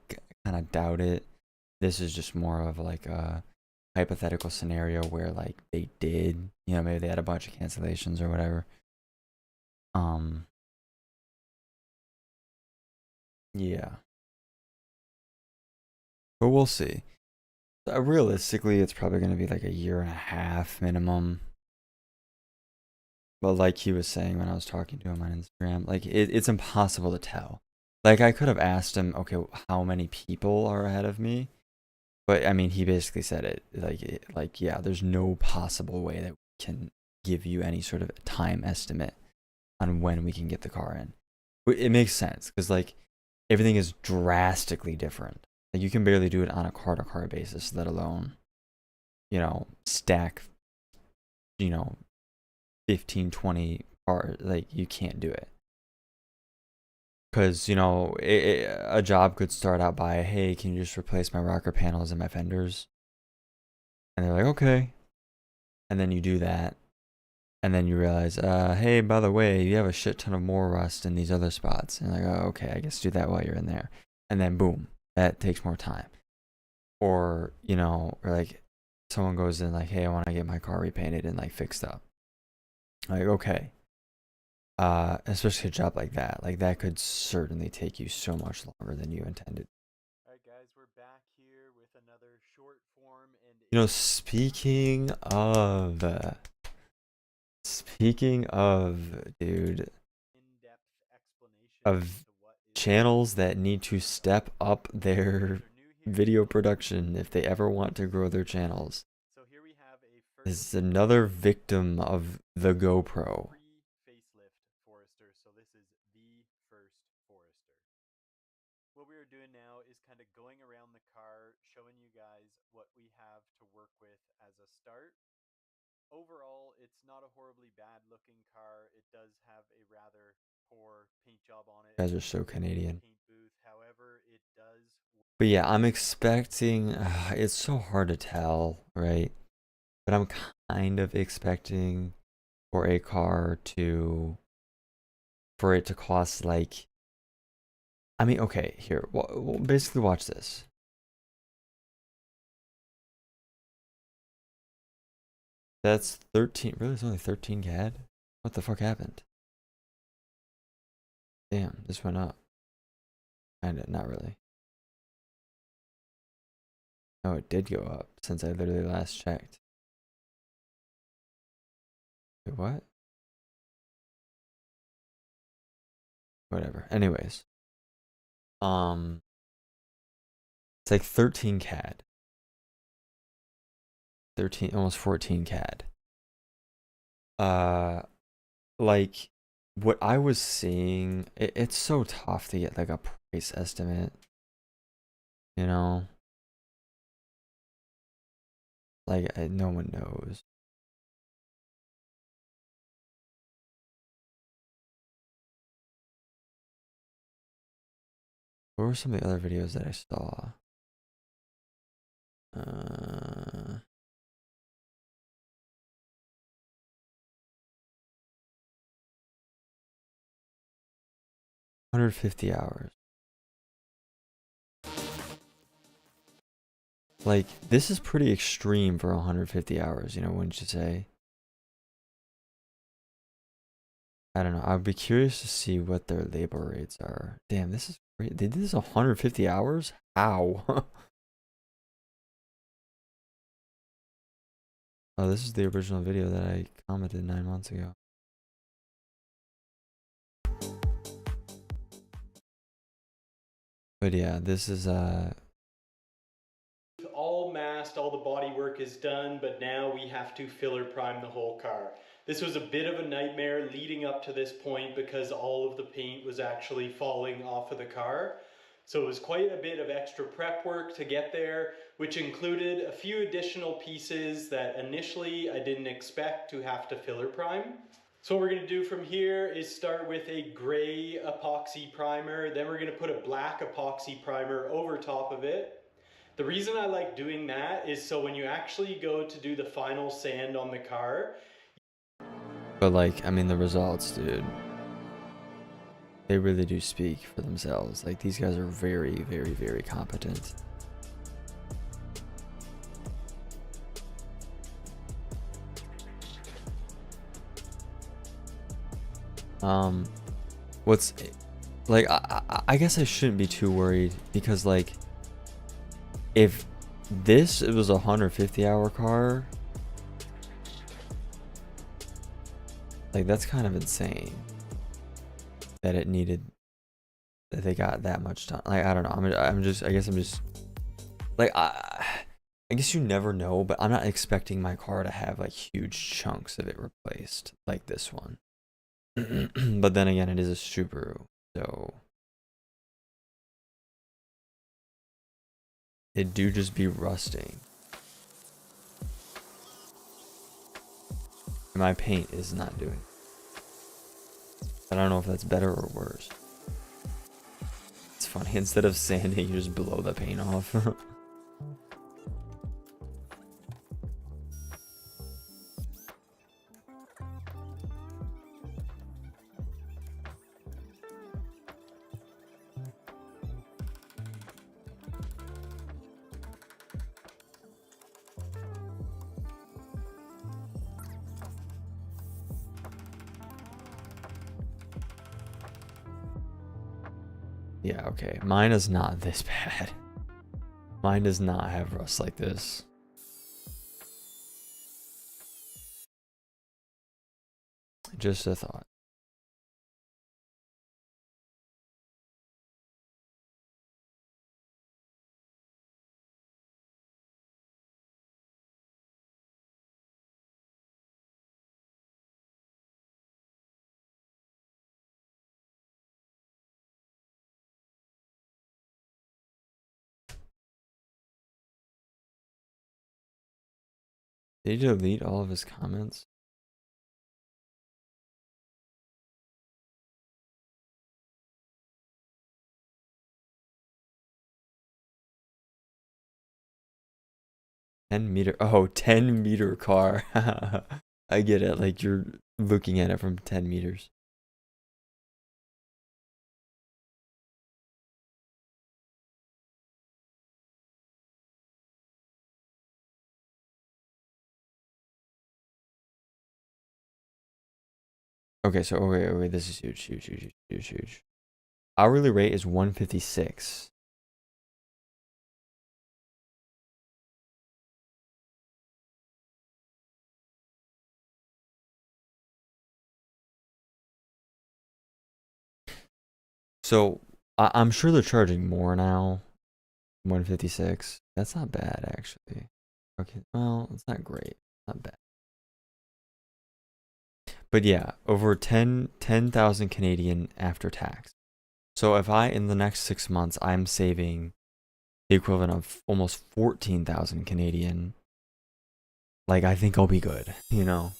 kind of doubt it. This is just more of like a hypothetical scenario where like they did, maybe they had a bunch of cancellations or whatever. Yeah. But we'll see. Realistically, it's probably going to be like a year and a half minimum. But like he was saying when I was talking to him on Instagram, like it's impossible to tell. Like I could have asked him, okay, how many people are ahead of me? But I mean, he basically said it like yeah, there's no possible way that we can give you any sort of time estimate on when we can get the car in. It makes sense because like everything is drastically different. Like you can barely do it on a car-to-car basis, let alone, stack, 15, 20 cars. Like you can't do it. Because, a job could start out by, hey, can you just replace my rocker panels and my fenders? And they're like, okay. And then you do that. And then you realize, hey, by the way, you have a shit ton of more rust in these other spots. And you're like, oh, okay, I guess do that while you're in there. And then boom, that takes more time. Or, or like someone goes in like, hey, I want to get my car repainted and like fixed up. Like, okay. Especially a job like that could certainly take you so much longer than you intended. Alright guys, we're back here with another short form speaking of dude, of channels that need to step up their video production if they ever want to grow their channels. So here we have a This is another victim of the GoPro. facelift Forester. So this is the first Forester. What we are doing now is kind of going around the car, showing you guys what we have to work with as a start. Overall, it's not a horribly bad looking car. It does have a rather poor paint job on it. You guys are so Canadian. Paint booth. However, it does. But yeah, I'm expecting, it's so hard to tell, right? But I'm kind of expecting for a car for it to cost like, I mean, okay, here, well, basically watch this. That's 13, really, it's only 13 CAD? What the fuck happened? Damn, this went up. Kinda, not really. No, it did go up since I literally last checked. Wait, what? Whatever. Anyways. It's like 13 CAD. 13, almost 14 CAD. Like what I was seeing, it's so tough to get like a price estimate. You know? Like no one knows. What were some of the other videos that I saw? $150 hours. Like, this is pretty extreme for 150 hours, you know, wouldn't you say? I don't know. I'd be curious to see what their labor rates are. Damn, this is great. They did this 150 hours? How? Oh, this is the original video that I commented 9 months ago. But yeah, this is all masked, all the body work is done, but now we have to filler prime the whole car. This was a bit of a nightmare leading up to this point because all of the paint was actually falling off of the car. So it was quite a bit of extra prep work to get there, which included a few additional pieces that initially I didn't expect to have to filler prime. So what we're going to do from here is start with a gray epoxy primer, then we're going to put a black epoxy primer over top of it. The reason I like doing that is so when you actually go to do the final sand on the car. But like, I mean, the results, dude, they really do speak for themselves. Like, these guys are very, very, very competent. What's like, I guess I shouldn't be too worried because like, if it was a 150-hour car, like that's kind of insane that they got that much done. Like, I don't know. I guess I'm just like, I guess you never know, but I'm not expecting my car to have like huge chunks of it replaced like this one. But then again, it is a Subaru, so it do just be rusting. My paint is not doing. I don't know if that's better or worse. It's funny, instead of sanding, you just blow the paint off. Yeah, okay. Mine is not this bad. Mine does not have rust like this. Just a thought. Did he delete all of his comments? Oh, 10-meter car. I get it. Like you're looking at it from 10 meters. Okay, so okay, this is huge. Hourly rate is 156. So I'm sure they're charging more now. 156. That's not bad actually. Okay, well, it's not great. Not bad. But yeah, over 10,000 Canadian after tax. So if in the next 6 months, I'm saving the equivalent of almost 14,000 Canadian, like I think I'll be good, you know?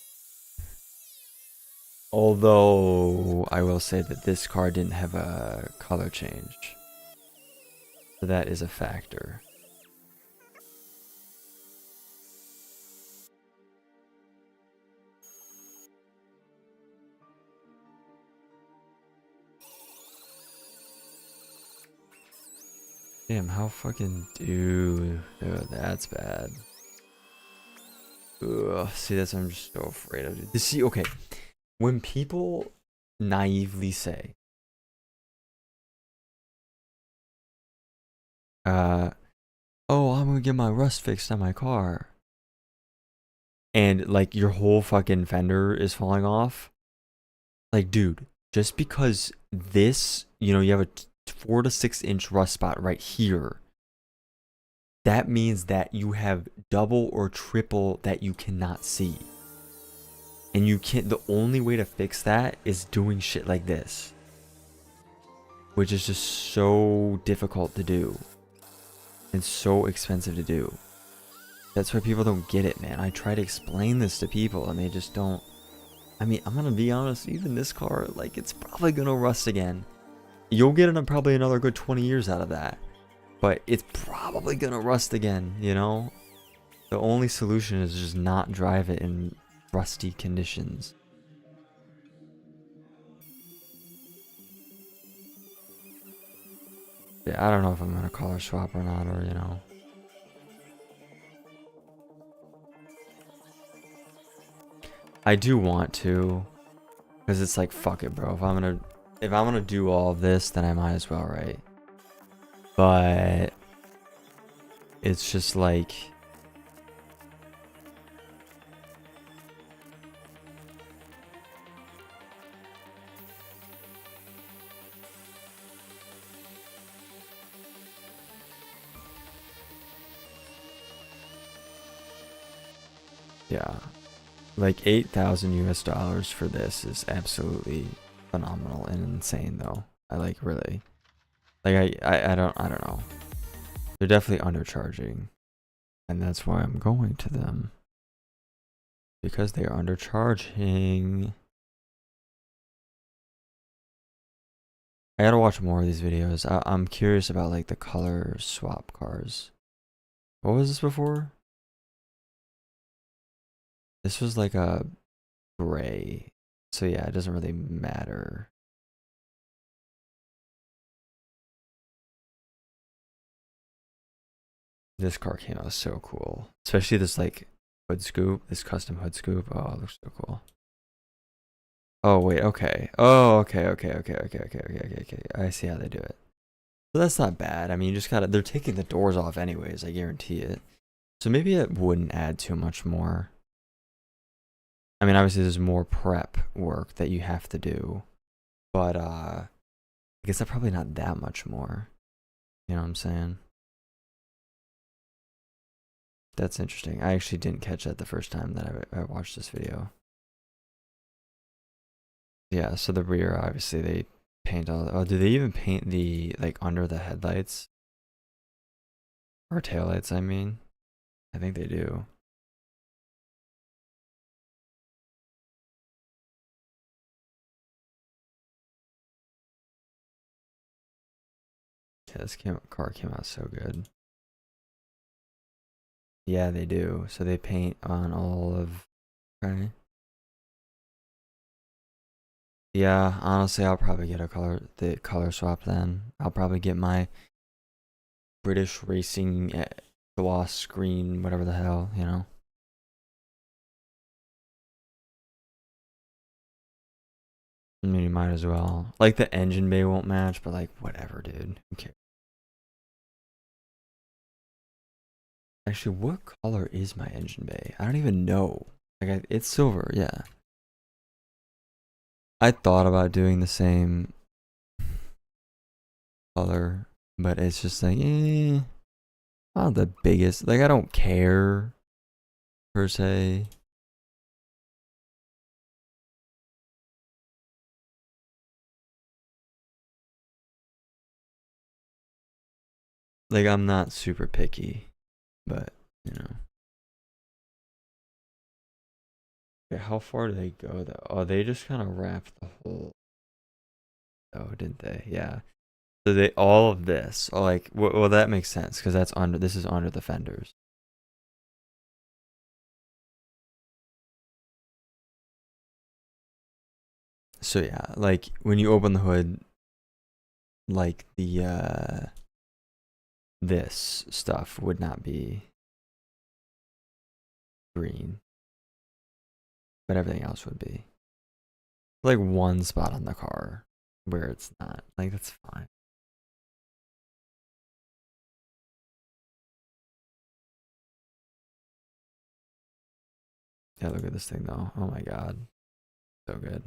Although I will say that this car didn't have a color change. So that is a factor. Damn, how fucking dude, that's bad. Ugh, see, that's what I'm just so afraid of. See, okay, when people naively say, oh, I'm gonna get my rust fixed on my car, and like your whole fucking fender is falling off, like, dude, just because this, you know, you have a 4 to 6 inch rust spot right here, that means that you have double or triple that you cannot see. And you can't, the only way to fix that is doing shit like this, which is just so difficult to do and so expensive to do. That's why people don't get it, man. I try to explain this to people and they just don't. I mean, I'm gonna be honest, even this car, like, it's probably gonna rust again. You'll get probably another good 20 years out of that, but it's probably gonna rust again, you know? The only solution is just not drive it in rusty conditions. Yeah, I don't know if I'm gonna color swap or not, or, you know. I do want to, because it's like, fuck it, bro. If I'm gonna do all of this, then I might as well, right? But it's just like, yeah, like $8,000 for this is absolutely phenomenal and insane, though. I like, really, like, I don't know. They're definitely undercharging, and that's why I'm going to them, because they are undercharging. I gotta watch more of these videos. I'm curious about like the color swap cars. What was this before? This was like a gray. So yeah, it doesn't really matter. This car came out so cool. Especially this like hood scoop, this custom hood scoop. Oh, it looks so cool. Oh wait, okay. Oh, okay. I see how they do it. So that's not bad. I mean, you just gotta, they're taking the doors off anyways, I guarantee it. So maybe it wouldn't add too much more. I mean, obviously there's more prep work that you have to do, but I guess that's probably not that much more. You know what I'm saying? That's interesting. I actually didn't catch that the first time that I watched this video. Yeah, so the rear, obviously they paint all. Oh, do they even paint the like under the headlights or taillights? I mean, I think they do. Yeah, car came out so good. Yeah, they do. So they paint on all of. Okay. Yeah, honestly, I'll probably get the color swap then. I'll probably get my British Racing gloss screen, whatever the hell, you know. I mean, you might as well. Like, the engine bay won't match, but like, whatever, dude. Who cares? Actually, what color is my engine bay? I don't even know. Like, it's silver, yeah. I thought about doing the same color, but it's just like, not the biggest. Like, I don't care per se. Like, I'm not super picky, but you know. Okay, how far do they go though? Oh, they just kind of wrapped the whole. Oh, didn't they? Yeah. So they all of this. Oh, like, well, that makes sense because that's under. This is under the fenders. So yeah, like when you open the hood, like the this stuff would not be green, but everything else would be. Like one spot on the car where it's not. Like that's fine. Yeah, look at this thing though. Oh my god. So good.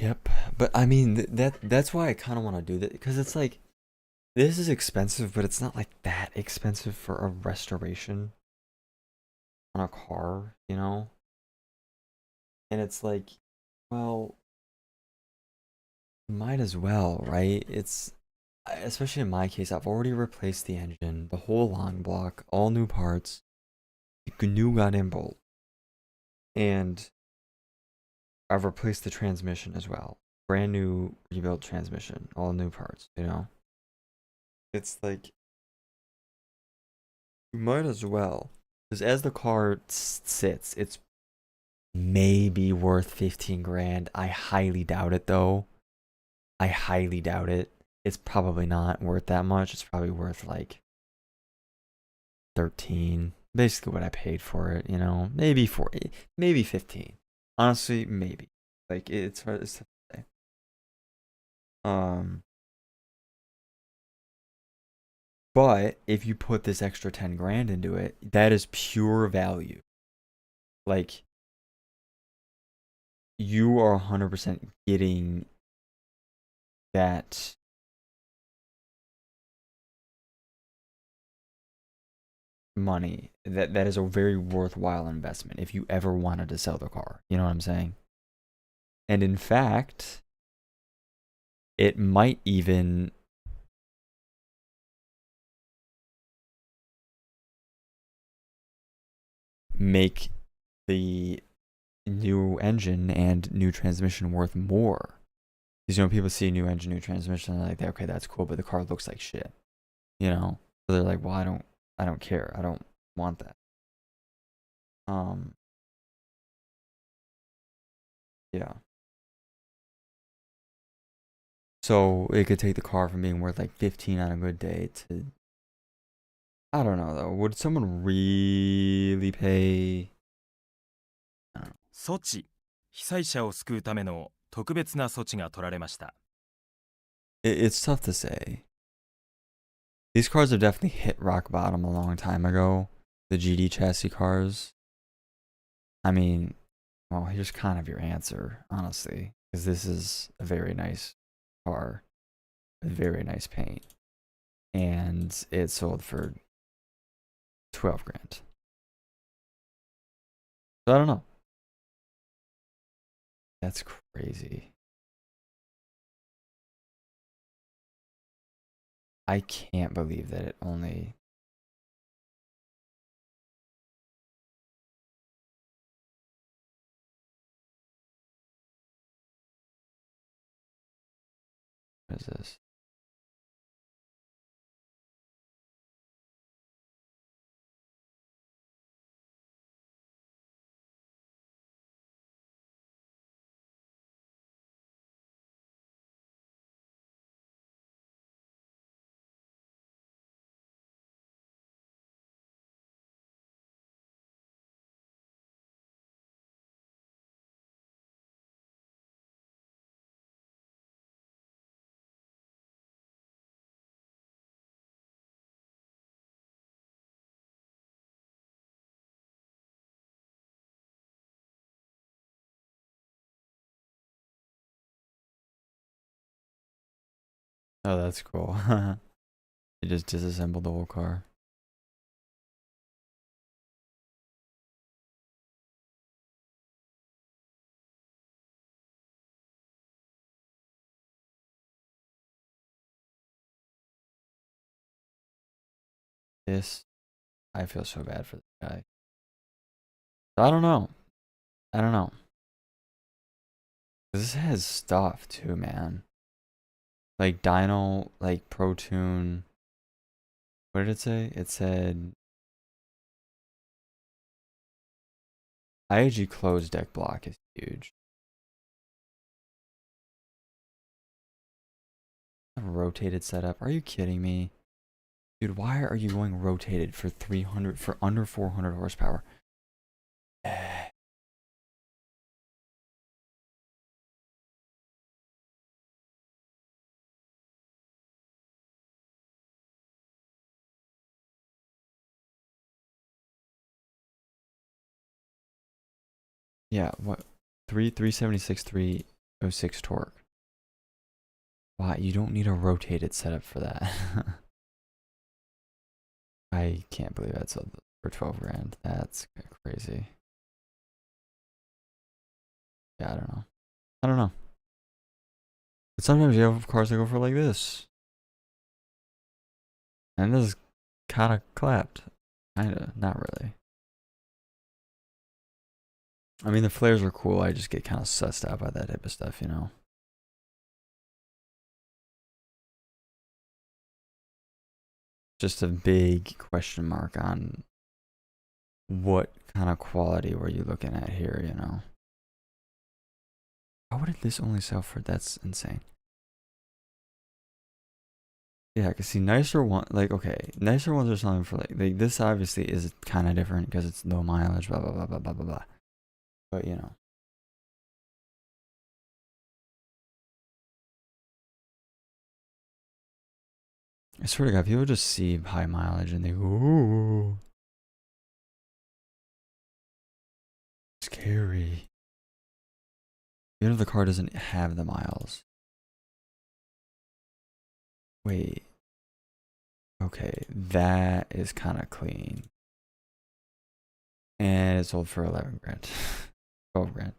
Yep. But I mean that's why I kind of want to do that because it's like this is expensive, but it's not like that expensive for a restoration on a car, you know? And it's like, well, might as well, right? It's especially in my case, I've already replaced the engine, the whole long block, all new parts, new goddamn bolt, and I've replaced the transmission as well. Brand new rebuilt transmission, all new parts, you know? It's like, you might as well. Because as the car sits, it's maybe worth 15 grand. I highly doubt it though. I highly doubt it. It's probably not worth that much. It's probably worth like 13. Basically what I paid for it, you know? Maybe 40, maybe 15. Honestly, maybe. Like it's hard to say. But if you put this extra 10 grand into it, that is pure value. Like you are 100% getting that money. That is a very worthwhile investment if you ever wanted to sell the car. You know what I'm saying? And in fact, it might even make the new engine and new transmission worth more. Because, you know, people see new engine, new transmission, and they're like, okay, that's cool, but the car looks like shit. You know? So they're like, well, I don't care. I don't want that. Yeah. So it could take the car from being worth like 15 on a good day to, I don't know though. Would someone really pay? I don't know. 措置被災者を救うための特別な措置が取られました。It's tough to say. These cars have definitely hit rock bottom a long time ago. The GD chassis cars. I mean, well, here's kind of your answer, honestly, because this is a very nice car, with very nice paint, and it sold for 12 grand. So I don't know. That's crazy. I can't believe that it only What is this? Oh, that's cool. You just disassembled the whole car. This, I feel so bad for the guy. I don't know. I don't know. This has stuff too, man. Like Dyno, like ProTune. What did it say? It said IAG closed deck block is huge. A rotated setup. Are you kidding me? Dude, why are you going rotated for 300 for under 400 horsepower? Yeah, what 376 306 torque. Why you don't need a rotated setup for that. I can't believe I sold for 12 grand. That's crazy. Yeah, I don't know. I don't know. But sometimes you have cars that go for like this. And this is kind of clapped. Kinda, not really. I mean, the flares are cool. I just get kind of sussed out by that type of stuff, you know? Just a big question mark on what kind of quality were you looking at here, you know? How did this only sell for? That's insane. Yeah, cause see, nicer one, like, okay, nicer ones are selling for like this obviously is kind of different because it's low mileage, blah blah blah blah blah blah blah. But you know, I swear to God, people just see high mileage and they go, ooh, scary. Even if the car doesn't have the miles. Wait. Okay, that is kind of clean. And it sold for 11 grand. 12 grand.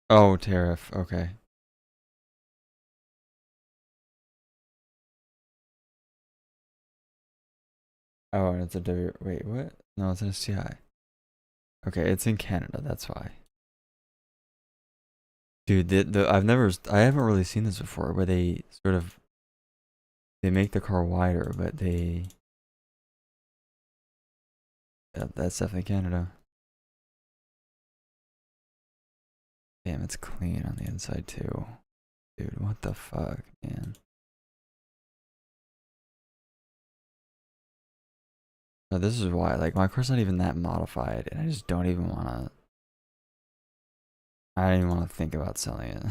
Oh, tariff. Okay. Oh, and it's a W. Wait, what? No, it's an STI. Okay, it's in Canada. That's why. Dude, I haven't really seen this before, where they sort of, they make the car wider, but they, yeah, that's definitely Canada. Damn, it's clean on the inside too. Dude, what the fuck, man? No, this is why, like, my car's not even that modified, and I just don't even want to, I don't even want to think about selling it.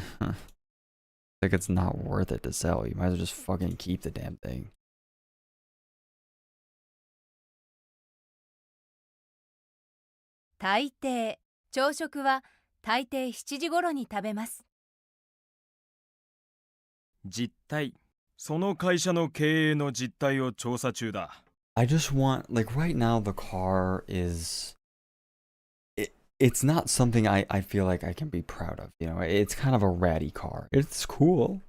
Like, it's not worth it to sell. You might as well just fucking keep the damn thing.大抵、朝食は大抵7時頃に食べます。実態、その会社の経営の実態を調査中だ。I just want, like, right now the car is, it's not something I feel like I can be proud of, you know? It's kind of a ratty car. It's cool,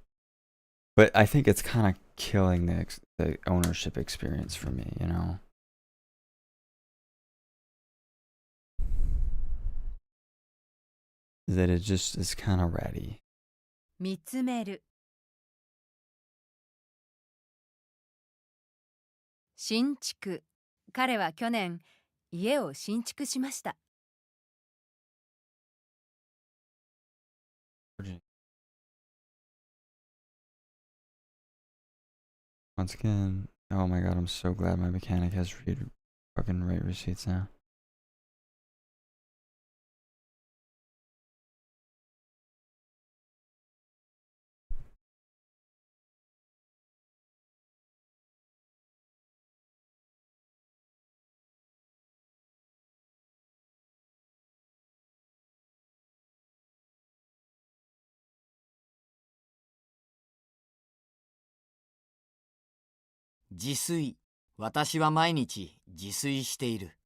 but I think it's kind of killing the ownership experience for me, you know? is that it just is kind of ratty. 見つめる。新築。彼は去年、家を新築しました。Once again, oh my god, I'm so glad my mechanic has fucking rate receipts now. .自炊。私は毎日自炊している。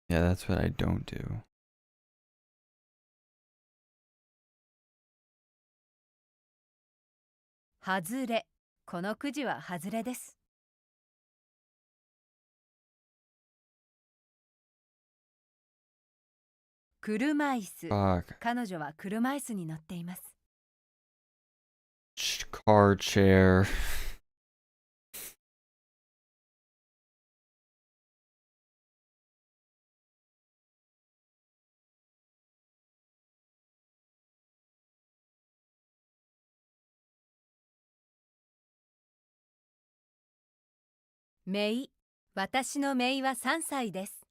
Yeah, that's what I don't do. 外れ。このくじは外れです。車椅子。Fuck. 彼女は車椅子に乗っています。Car chair. Mei。私のメイは3歳です。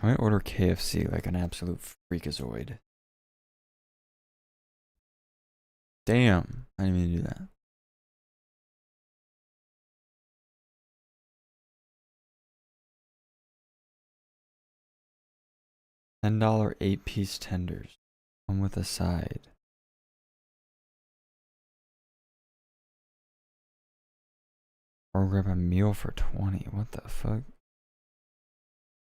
I might order KFC like an absolute freakazoid. Damn, I didn't mean to do that. $10 8-piece tenders. Come with a side. Or grab a meal for $20. What the fuck?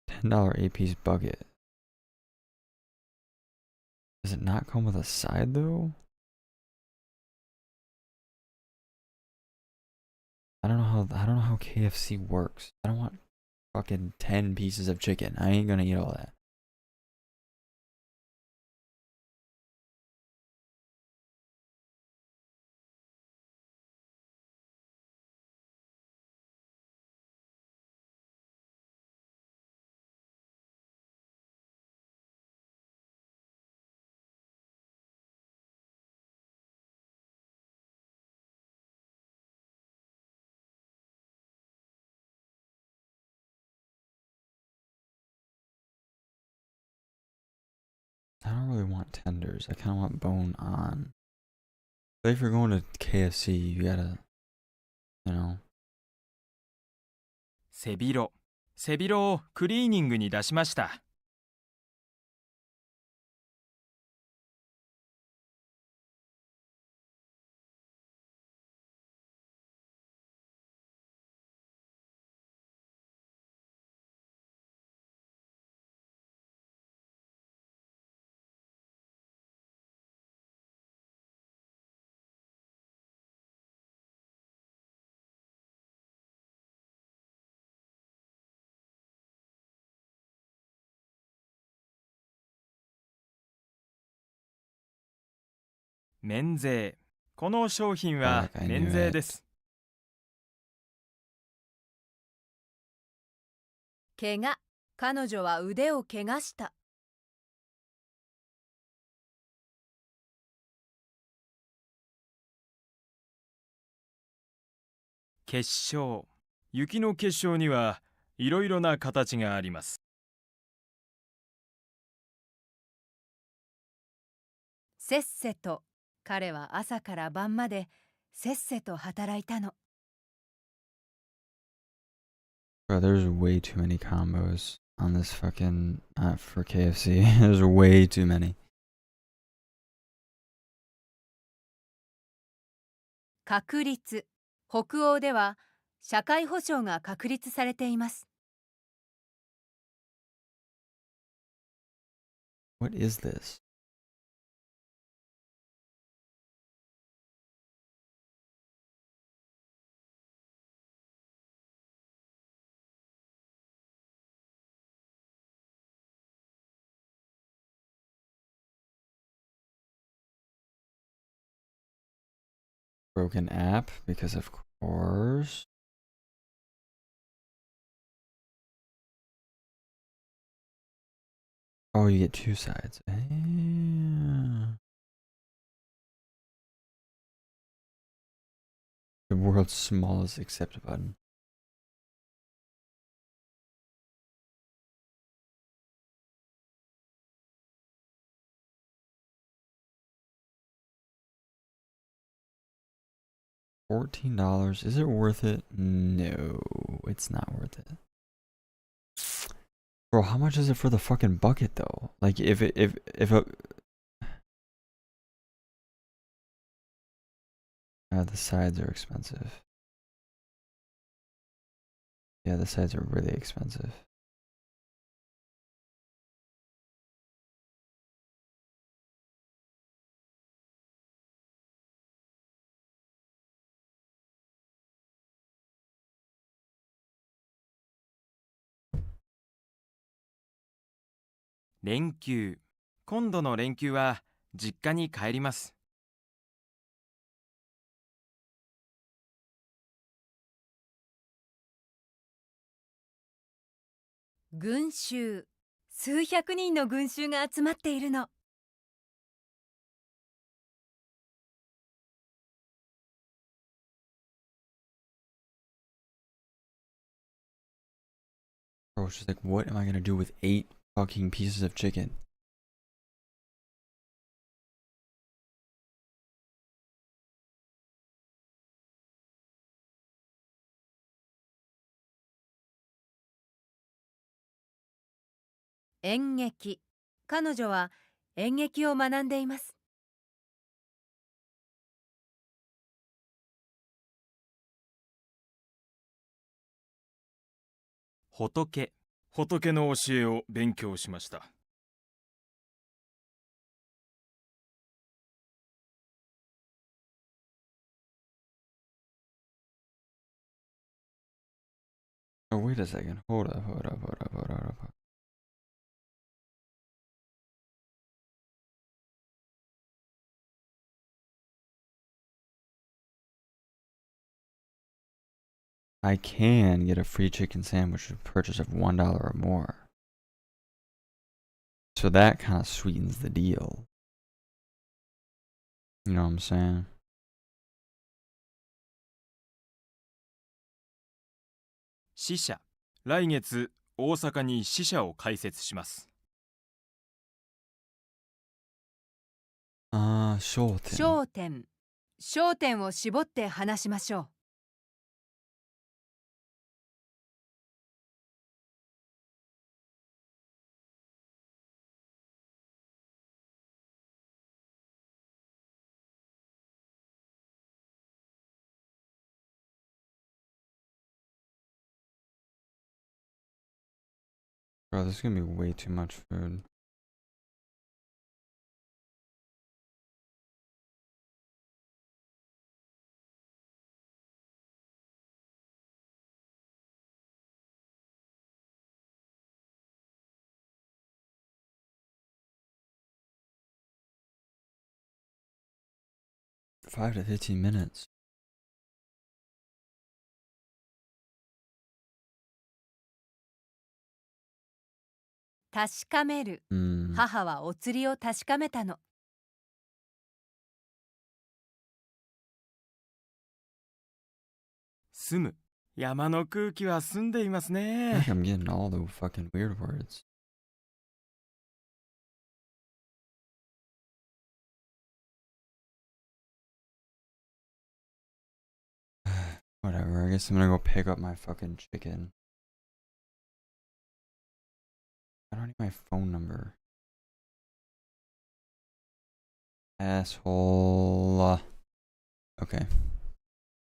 $10 8-piece bucket. Does it not come with a side though? I don't know how KFC works. I don't want fucking 10 pieces of chicken. I ain't gonna eat all that. I don't really want tenders. I kind of want bone on. But if you're going to KFC, you gotta, you know. 背広をクリーニングに出しました。免税。この商品は免税です。怪我。彼女は腕を怪我した。結晶。雪の結晶にはいろいろな形があります。せっせと。彼は朝から晩までせっせと働いたの。Bro, there's way too many combos on this fucking for KFC. There's way too many. 確立。北欧では社会保障が確立されています。What is this? Broken app, because of course. Oh, you get two sides. The world's smallest accept button. $14. Is it worth it? No, it's not worth it. Bro, how much is it for the fucking bucket though? Like if the sides are expensive. Yeah, the sides are really expensive.「連休」今度の連休は実家に帰ります。群衆、数百人の群衆が集まっているの。Bro, it's just like, what am I gonna do with 8 fucking pieces of chicken?「演劇」。彼女は演劇を学んでいます。仏。仏の教えを勉強しました。Oh, wait a second. Hold up. I can get a free chicken sandwich with a purchase of $1 or more. So that kind of sweetens the deal. You know what I'm saying? "支社」。来月大阪に支社を開設します。焦点。焦点。焦点を絞って話しましょう。Bro, this is gonna be way too much food. Five to 15 minutes. 確かめる。母はお釣りを確かめたの。住む。山の空気は澄んでいますね。I think I'm getting all the fucking weird words. Whatever, I guess I'm gonna go pick up my fucking chicken. I don't need my phone number. Asshole. Okay.